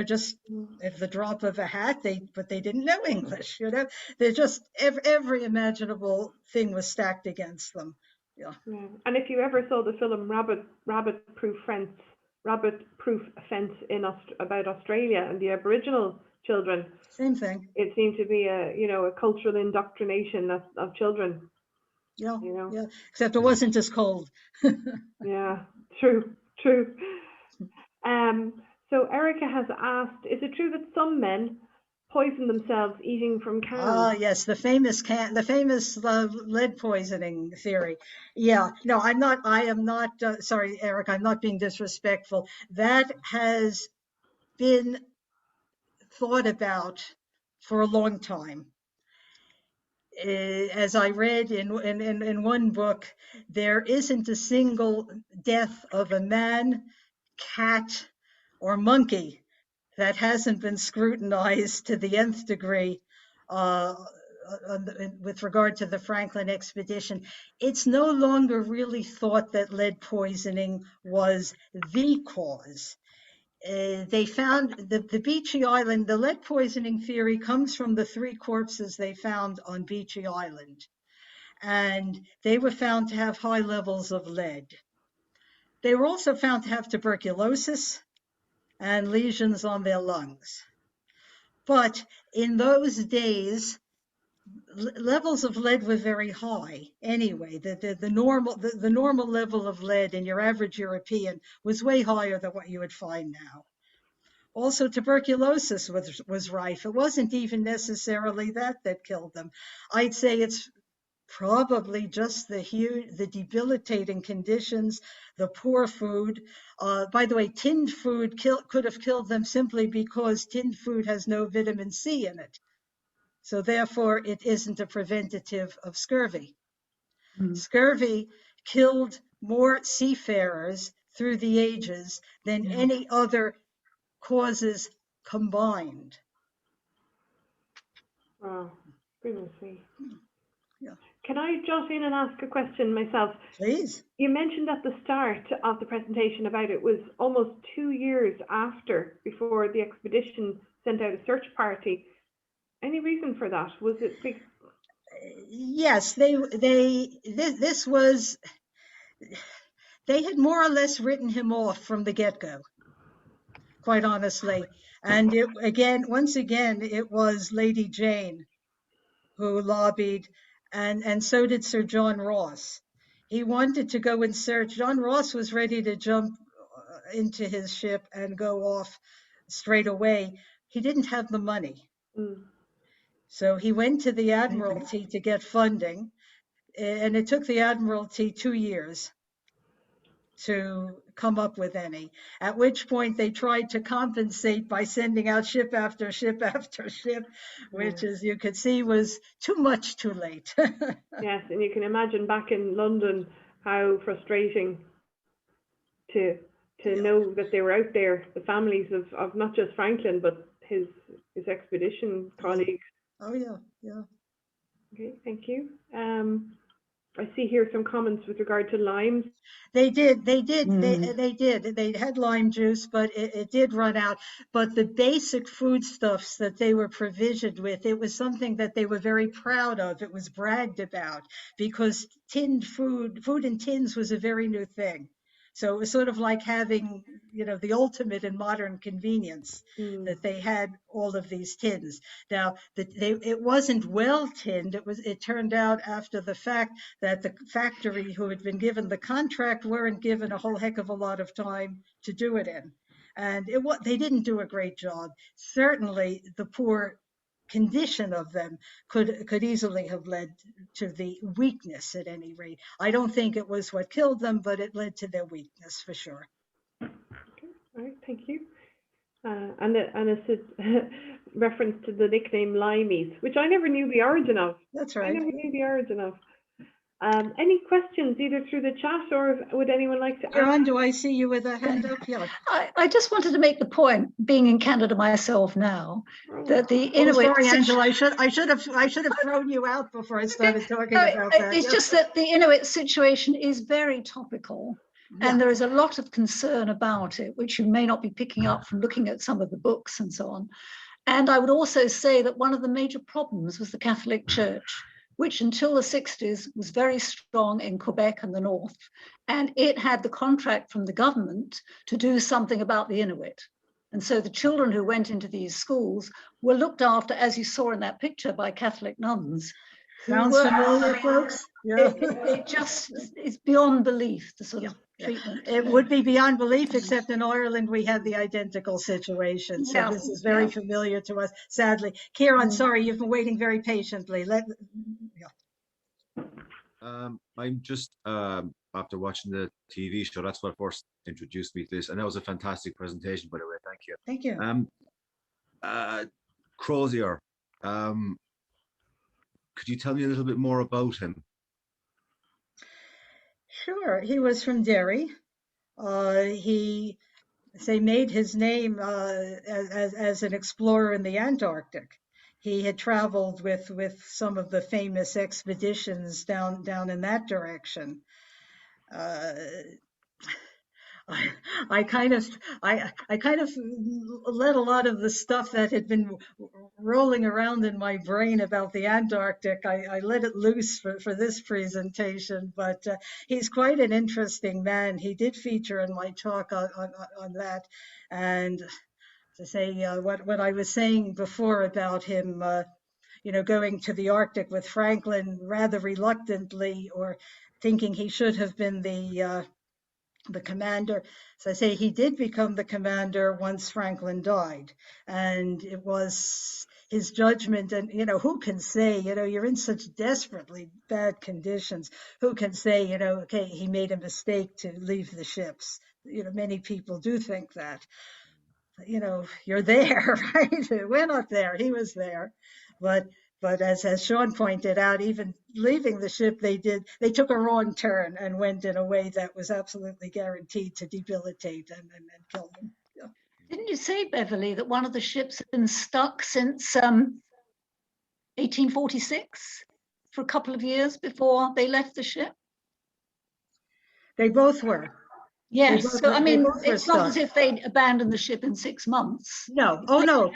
just at the drop of a hat. But they didn't know English. They're just every imaginable thing was stacked against them. Yeah. And if you ever saw the film Rabbit Proof Fence about Australia and the Aboriginal children, same thing. It seemed to be a cultural indoctrination of children. Yeah, you know. yeah. Except it wasn't as cold. Yeah, true, true. So Erica has asked, is it true that some men poison themselves eating from Ah, cans? yes, the famous lead poisoning theory. Yeah, no, I am not, sorry, Eric, I'm not being disrespectful. That has been thought about for a long time. As I read in one book, there isn't a single death of a man, cat, or monkey that hasn't been scrutinized to the nth degree uh, with regard to the Franklin expedition. It's no longer really thought that lead poisoning was the cause. They found the Beechy Island, the lead poisoning theory comes from the 3 corpses they found on Beechy Island. And they were found to have high levels of lead. They were also found to have tuberculosis and lesions on their lungs. But in those days, levels of lead were very high anyway. The normal level of lead in your average European was way higher than what you would find now. Also, tuberculosis was rife. It wasn't even necessarily that killed them. I'd say it's probably just the debilitating conditions, the poor food. By the way, tinned food could have killed them simply because tinned food has no vitamin C in it. So therefore, it isn't a preventative of scurvy. Scurvy killed more seafarers through the ages than any other causes combined. Oh, goodness me. Yeah. Can I jot in and ask a question myself? Please. You mentioned at the start of the presentation about it was almost 2 years before the expedition sent out a search party. Any reason for that? Was it big? Yes, this was, they had more or less written him off from the get-go, quite honestly. And once again, it was Lady Jane who lobbied, and so did Sir John Ross. He wanted to go in search. John Ross was ready to jump into his ship and go off straight away. He didn't have the money. So he went to the Admiralty to get funding, and it took the Admiralty 2 years to come up with any, at which point they tried to compensate by sending out ship after ship after ship, which, as you could see, was too much too late. Yes, and you can imagine back in London how frustrating to know that they were out there, the families of not just Franklin but his expedition colleagues. Oh yeah, yeah. Okay, thank you. I see here some comments with regard to limes. They did. They had lime juice, but it did run out. But the basic foodstuffs that they were provisioned with, it was something that they were very proud of. It was bragged about because tinned food in tins was a very new thing. So it was sort of like having, the ultimate in modern convenience, that they had all of these tins. Now, it wasn't well tinned. It turned out after the fact that the factory who had been given the contract weren't given a whole heck of a lot of time to do it in. And they didn't do a great job. Certainly, the poor condition of them could easily have led to the weakness at any rate. I don't think it was what killed them, but it led to their weakness for sure. Okay, all right, thank you. And it's a reference to the nickname Limeys, which I never knew the origin of. That's right. I never knew the origin of. Any questions either through the chat or would anyone like to ask? Aaron, do I see you with a hand up? Yeah. I just wanted to make the point, being in Canada myself now, that the Inuit. Sorry, Angela. I should have thrown you out before I started talking about that. It's just that the Inuit situation is very topical. Yeah. And there is a lot of concern about it, which you may not be picking up from looking at some of the books and so on. And I would also say that one of the major problems was the Catholic Church, which until the 60s was very strong in Quebec and the North. And it had the contract from the government to do something about the Inuit. And so the children who went into these schools were looked after, as you saw in that picture, by Catholic nuns. Sounds familiar, folks? Yeah. It just is beyond belief, the sort of treatment. It would be beyond belief, except in Ireland we had the identical situation. So Yeah, this is very familiar to us, sadly. Kieran, sorry, you've been waiting very patiently. I'm just after watching the TV show. That's what first introduced me to this, and that was a fantastic presentation, by the way. Thank you. Thank you. Crozier, could you tell me a little bit more about him? Sure. He was from Derry. He made his name as an explorer in the Antarctic. He had traveled with some of the famous expeditions down in that direction. I kind of let a lot of the stuff that had been rolling around in my brain about the Antarctic. I let it loose for this presentation, but he's quite an interesting man. He did feature in my talk on that, and to say what I was saying before about him. Going to the Arctic with Franklin rather reluctantly, or thinking he should have been the commander. So I say he did become the commander once Franklin died, and it was his judgment. And who can say, you're in such desperately bad conditions, who can say, okay, he made a mistake to leave the ships. Many people do think that. You're there, right? We're not there. He was there, but as Sean pointed out, even leaving the ship, they took a wrong turn and went in a way that was absolutely guaranteed to debilitate and kill them. Yeah. Didn't you say, Beverly, that one of the ships had been stuck since 1846 for a couple of years before they left the ship? They both were. Yes, so I mean, it's not stuck. as if they'd abandoned the ship in 6 months. No, oh no.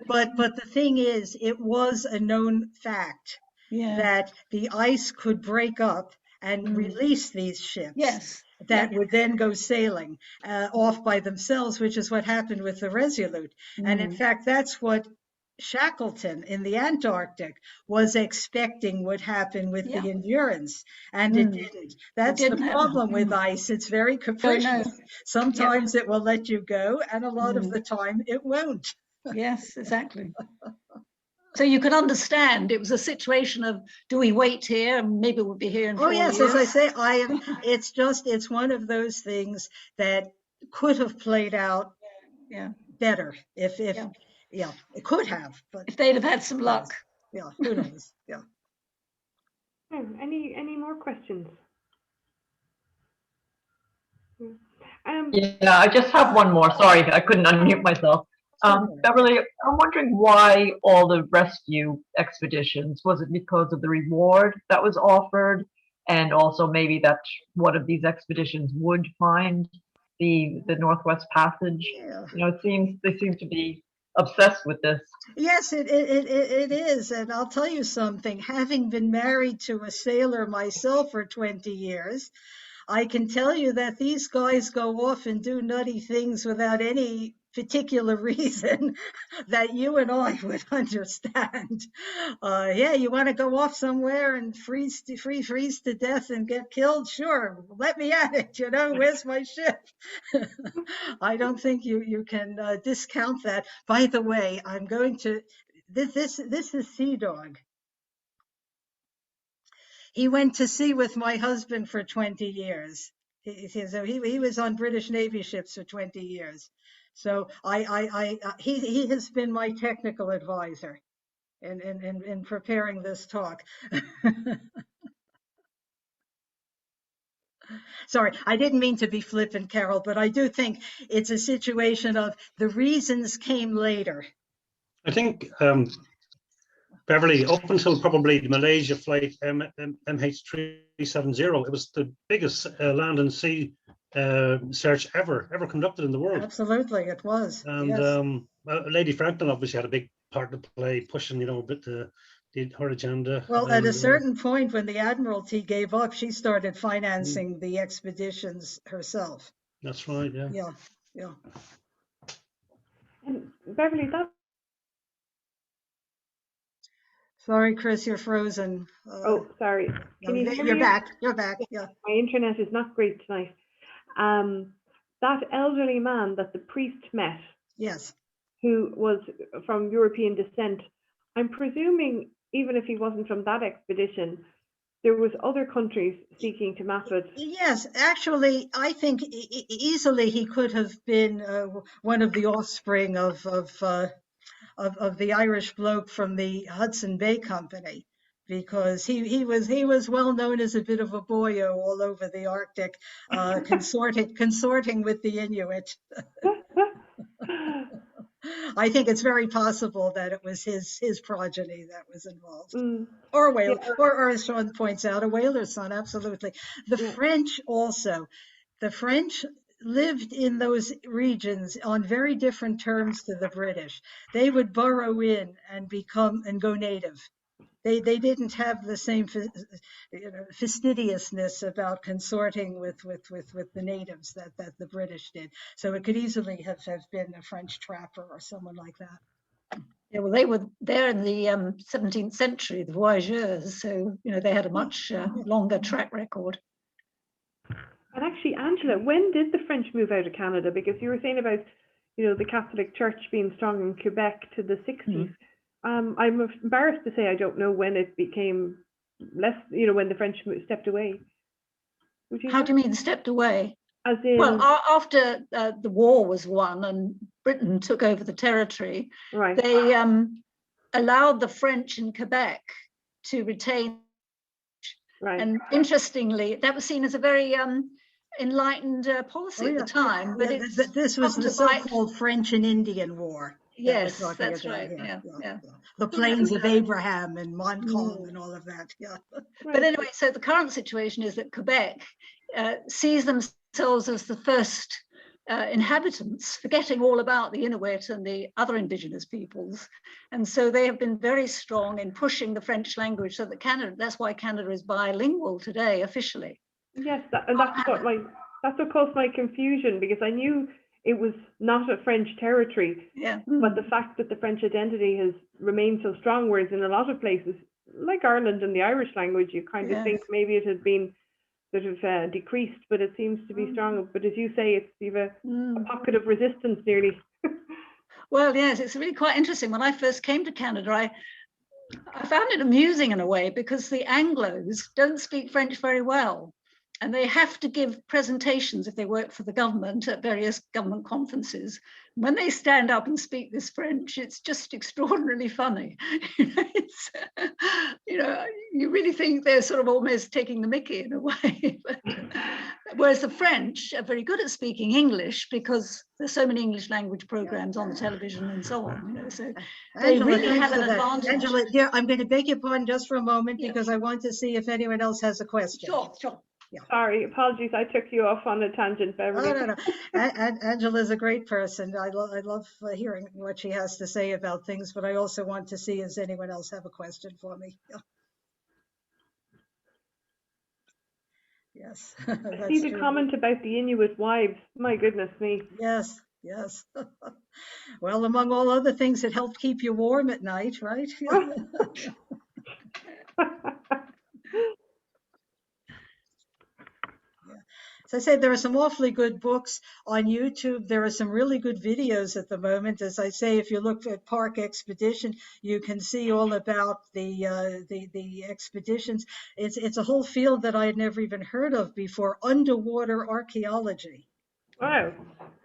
But the thing is, it was a known fact that the ice could break up and release these ships. Yes. That would then go sailing off by themselves, which is what happened with the Resolute. And in fact, that's what Shackleton in the Antarctic was expecting would happen with the Endurance, and it didn't. That's the problem with ice. It's very capricious. Sometimes it will let you go, and a lot of the time it won't. Yes, exactly. So you can understand it was a situation of, do we wait here and maybe we'll be here in 4 years? As I say, it's one of those things that could have played out better if it could have, but if they'd have had some luck. Yeah, who knows? Yeah. Any more questions? Yeah, I just have one more. Sorry, I couldn't unmute myself. Beverly, I'm wondering why all the rescue expeditions, was it because of the reward that was offered, and also maybe that one of these expeditions would find the Northwest Passage? It seems they seem to be obsessed with this. Yes, it is, and I'll tell you something. Having been married to a sailor myself for 20 years, I can tell you that these guys go off and do nutty things without any particular reason that you and I would understand. You want to go off somewhere and freeze to death and get killed? Sure, let me at it. Where's my ship? I don't think you can discount that. By the way, I'm going to. This is Sea Dog. He went to sea with my husband for 20 years. He was on British Navy ships for 20 years. So he has been my technical advisor in preparing this talk. Sorry, I didn't mean to be flippant, Carol, but I do think it's a situation of the reasons came later. I think, Beverly, up until probably the Malaysia flight MH370, it was the biggest land and sea search ever conducted in the world. Absolutely, it was. And yes. Lady Franklin obviously had a big part to play, pushing, a bit her agenda. Well, at a certain point when the Admiralty gave up, she started financing the expeditions herself. That's right, yeah. Yeah. And Beverly, that Sorry, Chris, you're frozen. Oh, sorry. No, Can you hear you're me? back. You're back. Yeah. My internet is not great tonight. That elderly man that the priest met, Yes. who was from European descent, I'm presuming, even if he wasn't from that expedition, there was other countries seeking to map it. Yes, actually, I think easily he could have been one of the offspring of the Irish bloke from the Hudson Bay Company, because he was well known as a bit of a boyo all over the Arctic, consorting with the Inuit. I think it's very possible that it was his progeny that was involved. Or a whale, Yeah. or as Sean points out, a whaler's son, absolutely. The French also. The French lived in those regions on very different terms to the British. They would burrow in and go native. They didn't have the same fastidiousness about consorting with the natives that the British did. So it could easily have been a French trapper or someone like that. Yeah, well, they were there in the 17th century, the voyageurs, so they had a much longer track record. And actually, Angela, when did the French move out of Canada? Because you were saying about, the Catholic Church being strong in Quebec to the 60s. I'm embarrassed to say I don't know when it became less, when the French stepped away. How do you mean stepped away? As in, well, after the war was won and Britain took over the territory, right. They allowed the French in Quebec to retain. Right. And interestingly, that was seen as a very enlightened policy at the time. But this was the so-called French and Indian War. Yes, that's right. Yeah. The Plains of Abraham and Montcalm and all of that. Yeah. But anyway, so the current situation is that Quebec sees themselves as the first inhabitants, forgetting all about the Inuit and the other indigenous peoples. And so they have been very strong in pushing the French language, so that that's why Canada is bilingual today, officially. Yes, that's what caused my confusion, because I knew it was not a French territory, but the fact that the French identity has remained so strong, whereas in a lot of places, like Ireland and the Irish language, you kind of think maybe it had been sort of decreased, but it seems to be strong. But as you say, it's even a pocket of resistance nearly. Well, yes, it's really quite interesting. When I first came to Canada, I found it amusing in a way, because the Anglos don't speak French very well. And they have to give presentations if they work for the government at various government conferences. When they stand up and speak this French, it's just extraordinarily funny. You really think they're sort of almost taking the mickey in a way. Whereas the French are very good at speaking English, because there's so many English language programs on the television and so on. So they Angela, really have an advantage. Angela, dear, I'm going to beg your pardon just for a moment, because I want to see if anyone else has a question. Sure. Yeah. Sorry, apologies. I took you off on a tangent, Beverly. No. Angela's a great person. I love hearing what she has to say about things, but I also want to see, does anyone else have a question for me? Yeah. Yes. I see the comment about the Inuit wives. My goodness me. Yes. Well, among all other things, it helped keep you warm at night, right? As I said, there are some awfully good books on YouTube. There are some really good videos at the moment. As I say, if you look at Park Expedition, you can see all about the expeditions. It's a whole field that I had never even heard of before, underwater archaeology. Wow.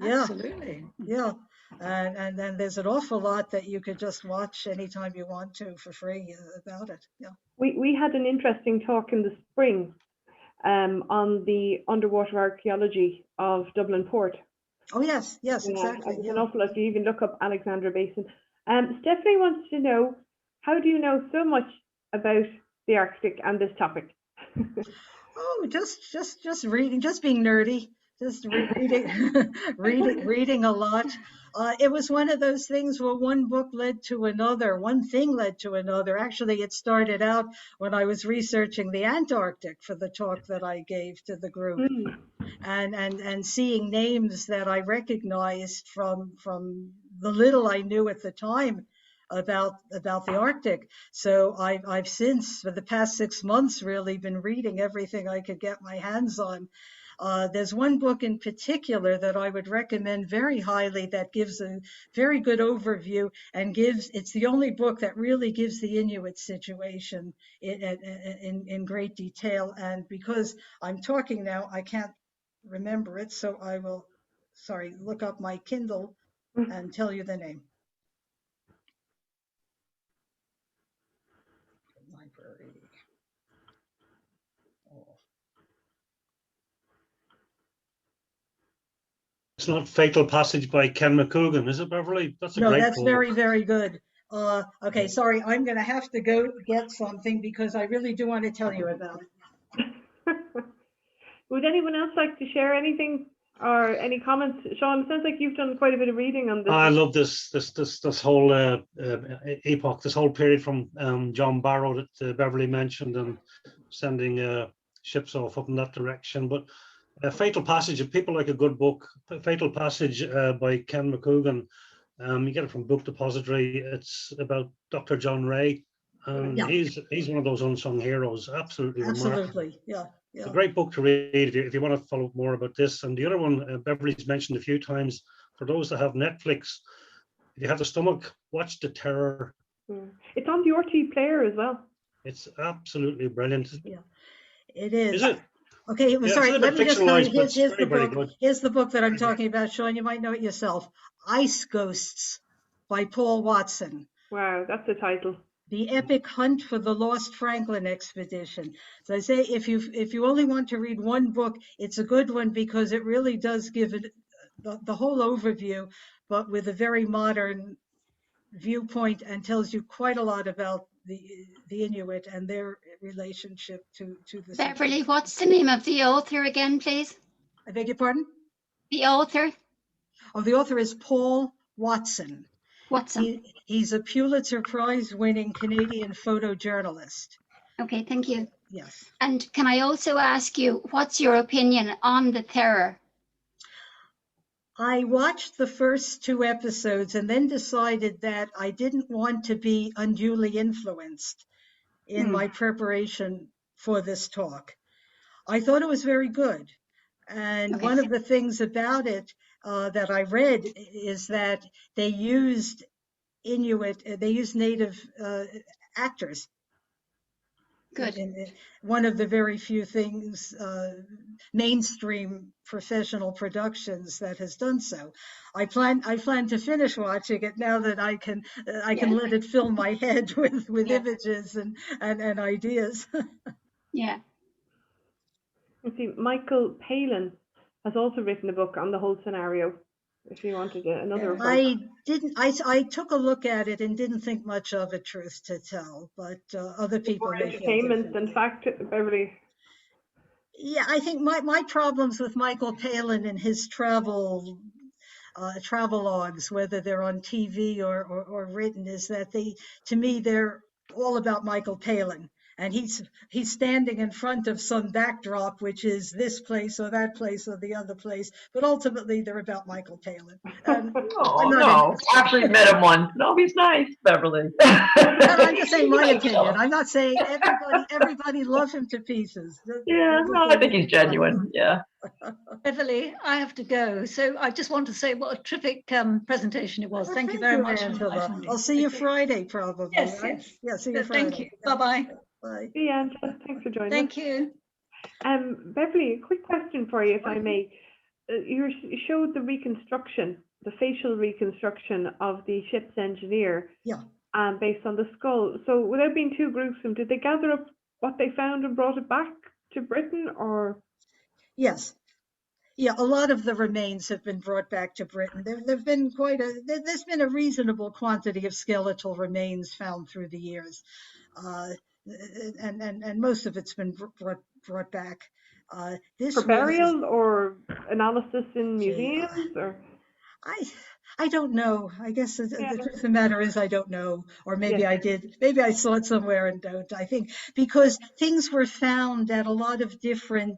Yeah. Absolutely. Yeah. And then there's an awful lot that you could just watch anytime you want to for free about it. Yeah. We had an interesting talk in the spring on the underwater archaeology of Dublin Port. Oh, yes, exactly. There's an awful lot. You even look up Alexandra Basin. Stephanie wants to know, how do you know so much about the Arctic and this topic? Oh, just reading, just being nerdy, just reading a lot. It was one of those things where one book led to another, one thing led to another. Actually, it started out when I was researching the Antarctic for the talk that I gave to the group, and seeing names that I recognized from the little I knew at the time about the Arctic. So I've since, for the past 6 months, really been reading everything I could get my hands on. There's one book in particular that I would recommend very highly that gives a very good overview and it's the only book that really gives the Inuit situation in great detail. And because I'm talking now, I can't remember it, so I will, look up my Kindle and tell you the name. Library. Oh. It's not Fatal Passage by Ken McCougan, is it, Beverly? That's a No, great that's book. very, very good. Okay, sorry, I'm going to have to go get something because I really do want to tell you about it. Would anyone else like to share anything or any comments? Sean, it sounds like you've done quite a bit of reading on this. I love this whole epoch, this whole period from John Barrow that Beverly mentioned, and sending ships off up in that direction. But Fatal Passage, if people like a good book, Fatal Passage by Ken McCougan, you get it from Book Depository. It's about Dr. John Ray, and Yeah. he's one of those unsung heroes. Absolutely remarkable. Absolutely, yeah. It's a great book to read if you want to follow more about this. And the other one, Beverly's mentioned a few times, for those that have Netflix, if you have the stomach, watch The Terror. It's on the RT player as well. It's absolutely brilliant. Yeah, it is. Is it? Okay, Yeah, sorry, let me just tell you, here's the very book. good. Here's the book that I'm talking about, Sean. You might know it yourself. Ice Ghosts by Paul Watson. Wow, that's the title. The Epic Hunt for the Lost Franklin Expedition. So I say, if you only want to read one book, it's a good one because it really does give it the whole overview, but with a very modern viewpoint, and tells you quite a lot about the Inuit and their relationship to the Beverly, situation. what's the name of the author again, please? I beg your pardon? The author? Oh, the author is Paul Watson. Watson. He's a Pulitzer Prize-winning Canadian photojournalist. Okay, thank you. Yes. And can I also ask you, what's your opinion on The Terror? I watched the first 2 episodes and then decided that I didn't want to be unduly influenced in my preparation for this talk. I thought it was very good. And Okay. one of the things about it that I read is that they used native actors. Good. One of the very few things, mainstream professional productions that has done so. I plan to finish watching it now that I can let it fill my head with images and ideas. Yeah. You see, Michael Palin has also written a book on the whole scenario. If you wanted another approach. I took a look at it and didn't think much of it, truth to tell, but other people More may feel entertainment differently. than fact, Beverly. Yeah, I think my problems with Michael Palin and his travel logs, whether they're on TV or written, is that to me, they're all about Michael Palin. And he's standing in front of some backdrop, which is this place or that place or the other place. But ultimately, they're about Michael Palin. Oh, no, actually met him once. No, he's nice, Beverly. I'm just saying my opinion. I'm not saying everybody loves him to pieces. Yeah, no, I think he's genuine. Yeah. Beverly, I have to go. So I just want to say what a terrific presentation it was. Well, thank you very much, Angela. for I'll see you Friday, probably. Yes, right? yes. Yeah, see you Friday. Thank you. Bye-bye. Bye. See you, Angela. Thanks for joining us. Thank you. Beverly, a quick question for you, if I may. You showed the reconstruction, the facial reconstruction of the ship's engineer. Yeah. Based on the skull. So without being too gruesome, did they gather up what they found and brought it back to Britain, or? Yes. Yeah, a lot of the remains have been brought back to Britain. There've been there's been a reasonable quantity of skeletal remains found through the years, and most of it's been brought back. This for burial or analysis in museums, or? I don't know. I guess the truth of the matter is I don't know, or maybe I did. Maybe I saw it somewhere and don't. I think because things were found at a lot of different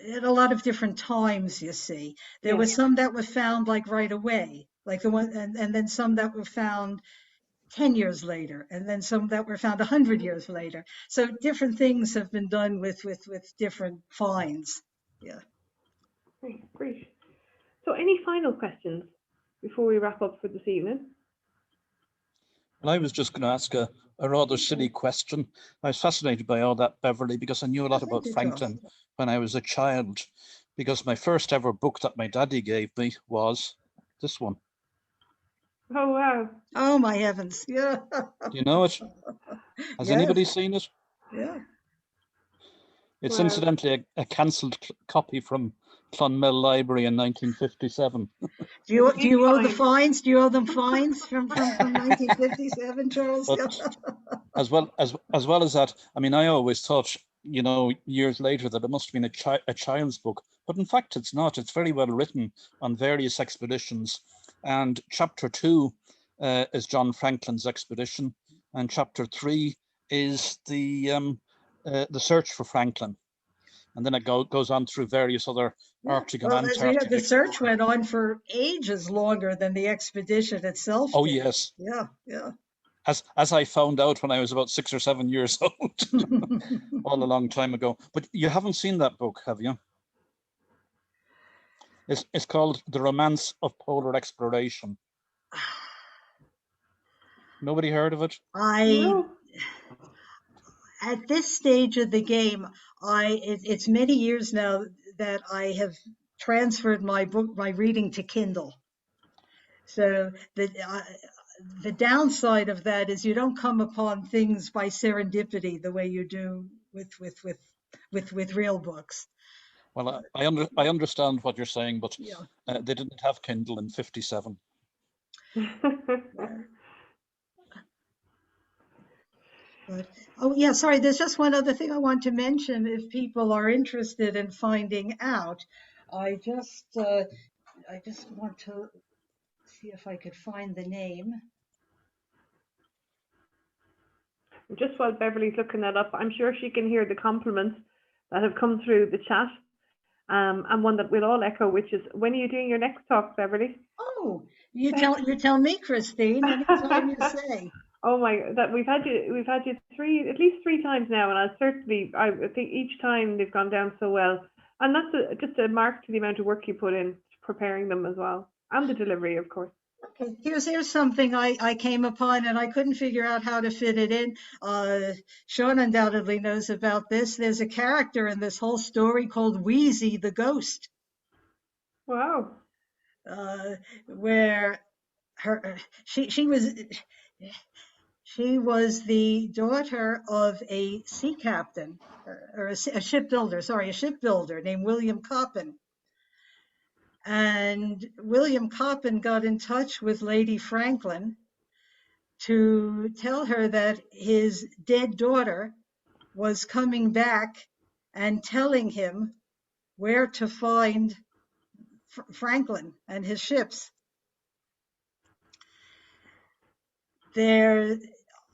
at a lot of different times, you see. There Yeah. was some that were found like right away, like the one, and then some that were found 10 years later, and then some that were found 100 years later. So different things have been done with different finds. Yeah. Great, great. So any final questions before we wrap up for this evening? Well, I was just going to ask a rather silly question. I was fascinated by all that, Beverly, because I knew a lot Thank about you, Charles. Franklin when I was a child, because my first ever book that my daddy gave me was this one. Oh, wow. Oh, my heavens. Yeah. Do you know it? Has Yes. anybody seen it? Yeah. It's Wow. incidentally a cancelled copy from Clonmel Library in 1957. Do you owe the Fine. fines? Do you owe them fines from 1957, Charles? But as well as that, I mean, I always thought, you know, years later that it must have been a child's book, but in fact it's not. It's very well written on various expeditions, and chapter 2 is John Franklin's expedition, and chapter 3 is the search for Franklin, and then it goes on through various other Arctic and Antarctic. The search went on for ages longer than the expedition itself Oh did. yes. Yeah, yeah. As I found out when I was about 6 or 7 years old, all a long time ago. But you haven't seen that book, have you? It's called The Romance of Polar Exploration. Nobody heard of it? No. At this stage of the game, it's many years now that I have transferred my reading to Kindle. So the downside of that is you don't come upon things by serendipity the way you do with real books. Well, I understand what you're saying, but Yeah. they didn't have Kindle in 57. But, oh yeah, sorry, there's just one other thing I want to mention if people are interested in finding out. I just want to see if I could find the name. Just while Beverly's looking that up, I'm sure she can hear the compliments that have come through the chat, and one that we'll all echo, which is, when are you doing your next talk, Beverly? Oh, you tell me, Christine, anytime you say. Oh my, that we've had you at least three times now, and I think each time they've gone down so well, and that's just a mark to the amount of work you put in preparing them as well, and the delivery, of course. Okay, here's something I came upon and I couldn't figure out how to fit it in. Sean undoubtedly knows about this. There's a character in this whole story called Wheezy the Ghost. Wow. Where she was the daughter of a sea captain or a shipbuilder named William Coppin. And William Coppin got in touch with Lady Franklin to tell her that his dead daughter was coming back and telling him where to find Franklin and his ships.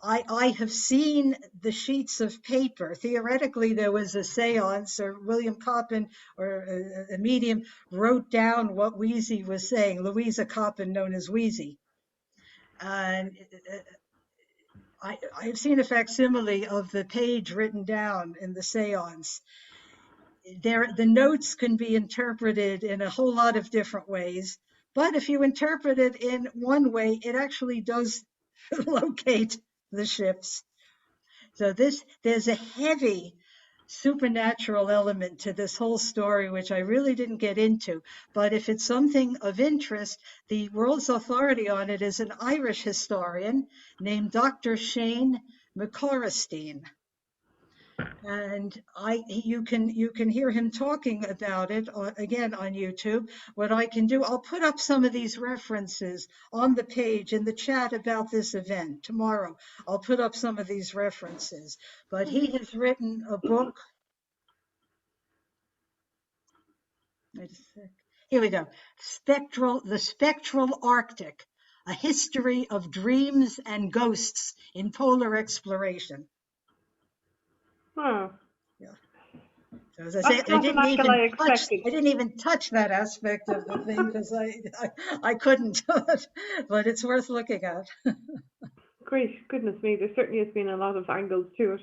I have seen the sheets of paper. Theoretically, there was a seance, or William Coppin, or a medium, wrote down what Wheezy was saying, Louisa Coppin, known as Wheezy. And I've seen a facsimile of the page written down in the seance. The notes can be interpreted in a whole lot of different ways, but if you interpret it in one way, it actually does locate the ships. So there's a heavy supernatural element to this whole story, which I really didn't get into. But if it's something of interest, the world's authority on it is an Irish historian named Dr. Shane McCorristine. And you can hear him talking about it again on YouTube. What I can do, I'll put up some of these references on the page in the chat about this event tomorrow. I'll put up some of these references. But he has written a book. Wait a sec. Here we go. The Spectral Arctic, a history of dreams and ghosts in polar exploration. Oh. Yeah. As I That's say, not an angle I expected. I didn't even touch that aspect of the thing because I couldn't, but it's worth looking at. Great, goodness me, there certainly has been a lot of angles to it.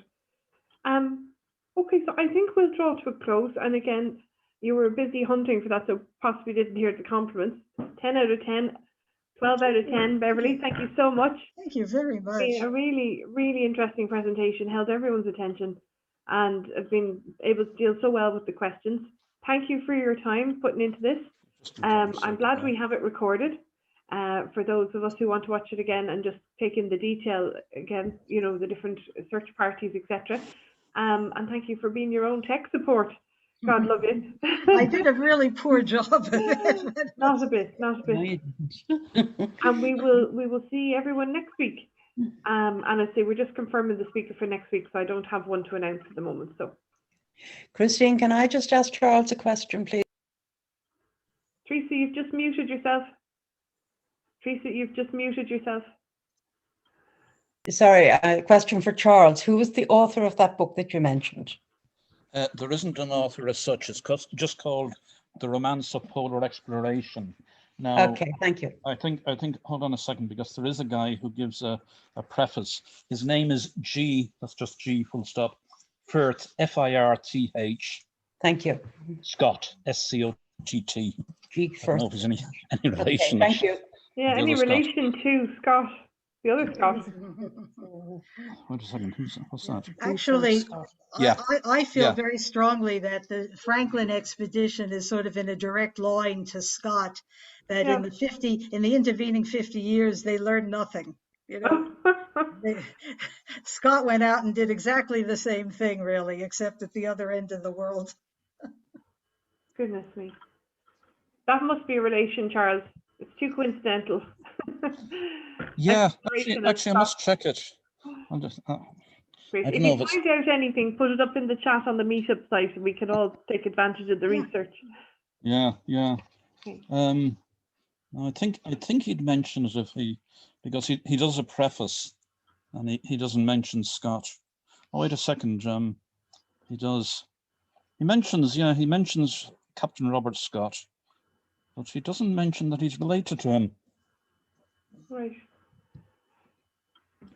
Okay, so I think we'll draw to a close. And again, you were busy hunting for that, so possibly didn't hear the compliments. 10 out of 10, 12 out of 10, Beverly. Thank you so much. Thank you very much. It's been a really, really interesting presentation, held everyone's attention, and have been able to deal so well with the questions. Thank you for your time putting into this. I'm glad we have it recorded. For those of us who want to watch it again and just take in the detail again, you know, the different search parties, etc. And thank you for being your own tech support. God love you. I did a really poor job of it. Not a bit, not a bit. And we will see everyone next week. And I say we're just confirming the speaker for next week, so I don't have one to announce at the moment. So, Christine, can I just ask Charles a question, please? Teresa, you've just muted yourself. Teresa, you've just muted yourself. Sorry, a question for Charles. Who was the author of that book that you mentioned? There isn't an author as such. It's just called The Romance of Polar Exploration. Now, Okay, thank you. I think, hold on a second, because there is a guy who gives a preface. His name is G, that's just G full stop, Firth, F-I-R-T-H. Thank you. Scott, S-C-O-T-T. G I don't know if Firth. there's any relation. Okay, thank you. Yeah, The any other Scott. relation to Scott, the other Scott? Wait a second, what's that? Actually, Yeah. I feel Yeah. very strongly that the Franklin expedition is sort of in a direct line to Scott, that Yeah. in the intervening 50 years, they learned nothing. You know, Scott went out and did exactly the same thing, really, except at the other end of the world. Goodness me. That must be a relation, Charles. It's too coincidental. Yeah, Exploration actually I must check it. I'm just, Great. I If don't know you if it's- find out anything, put it up in the chat on the meetup site and we can all take advantage of the research. Yeah, yeah. Okay. I think he'd mention it because he does a preface and he doesn't mention Scott. Oh, wait a second. He does. He mentions Captain Robert Scott, but he doesn't mention that he's related to him. Right.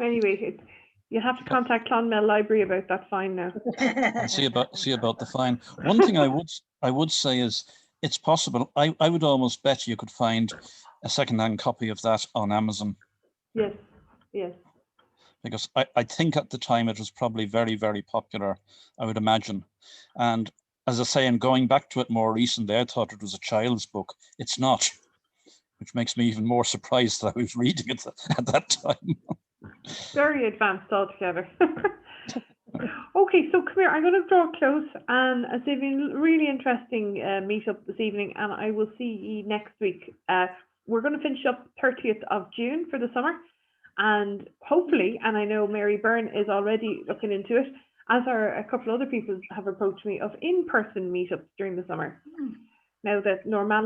Anyway, you'll have to contact Clonmel Library about that fine now. And see about the fine. One thing I would say is it's possible. I would almost bet you could find a second-hand copy of that on Amazon. Yes, yes. Because I think at the time it was probably very, very popular, I would imagine. And as I say, and going back to it more recently, I thought it was a child's book. It's not, which makes me even more surprised that I was reading it at that time. Very advanced altogether. Okay, so come here. I'm going to draw close, and it's been a really interesting meetup this evening, and I will see you next week. We're going to finish up 30th of June for the summer, and hopefully, and I know Mary Byrne is already looking into it, as are a couple other people have approached me of in-person meetups during the summer. Now that normality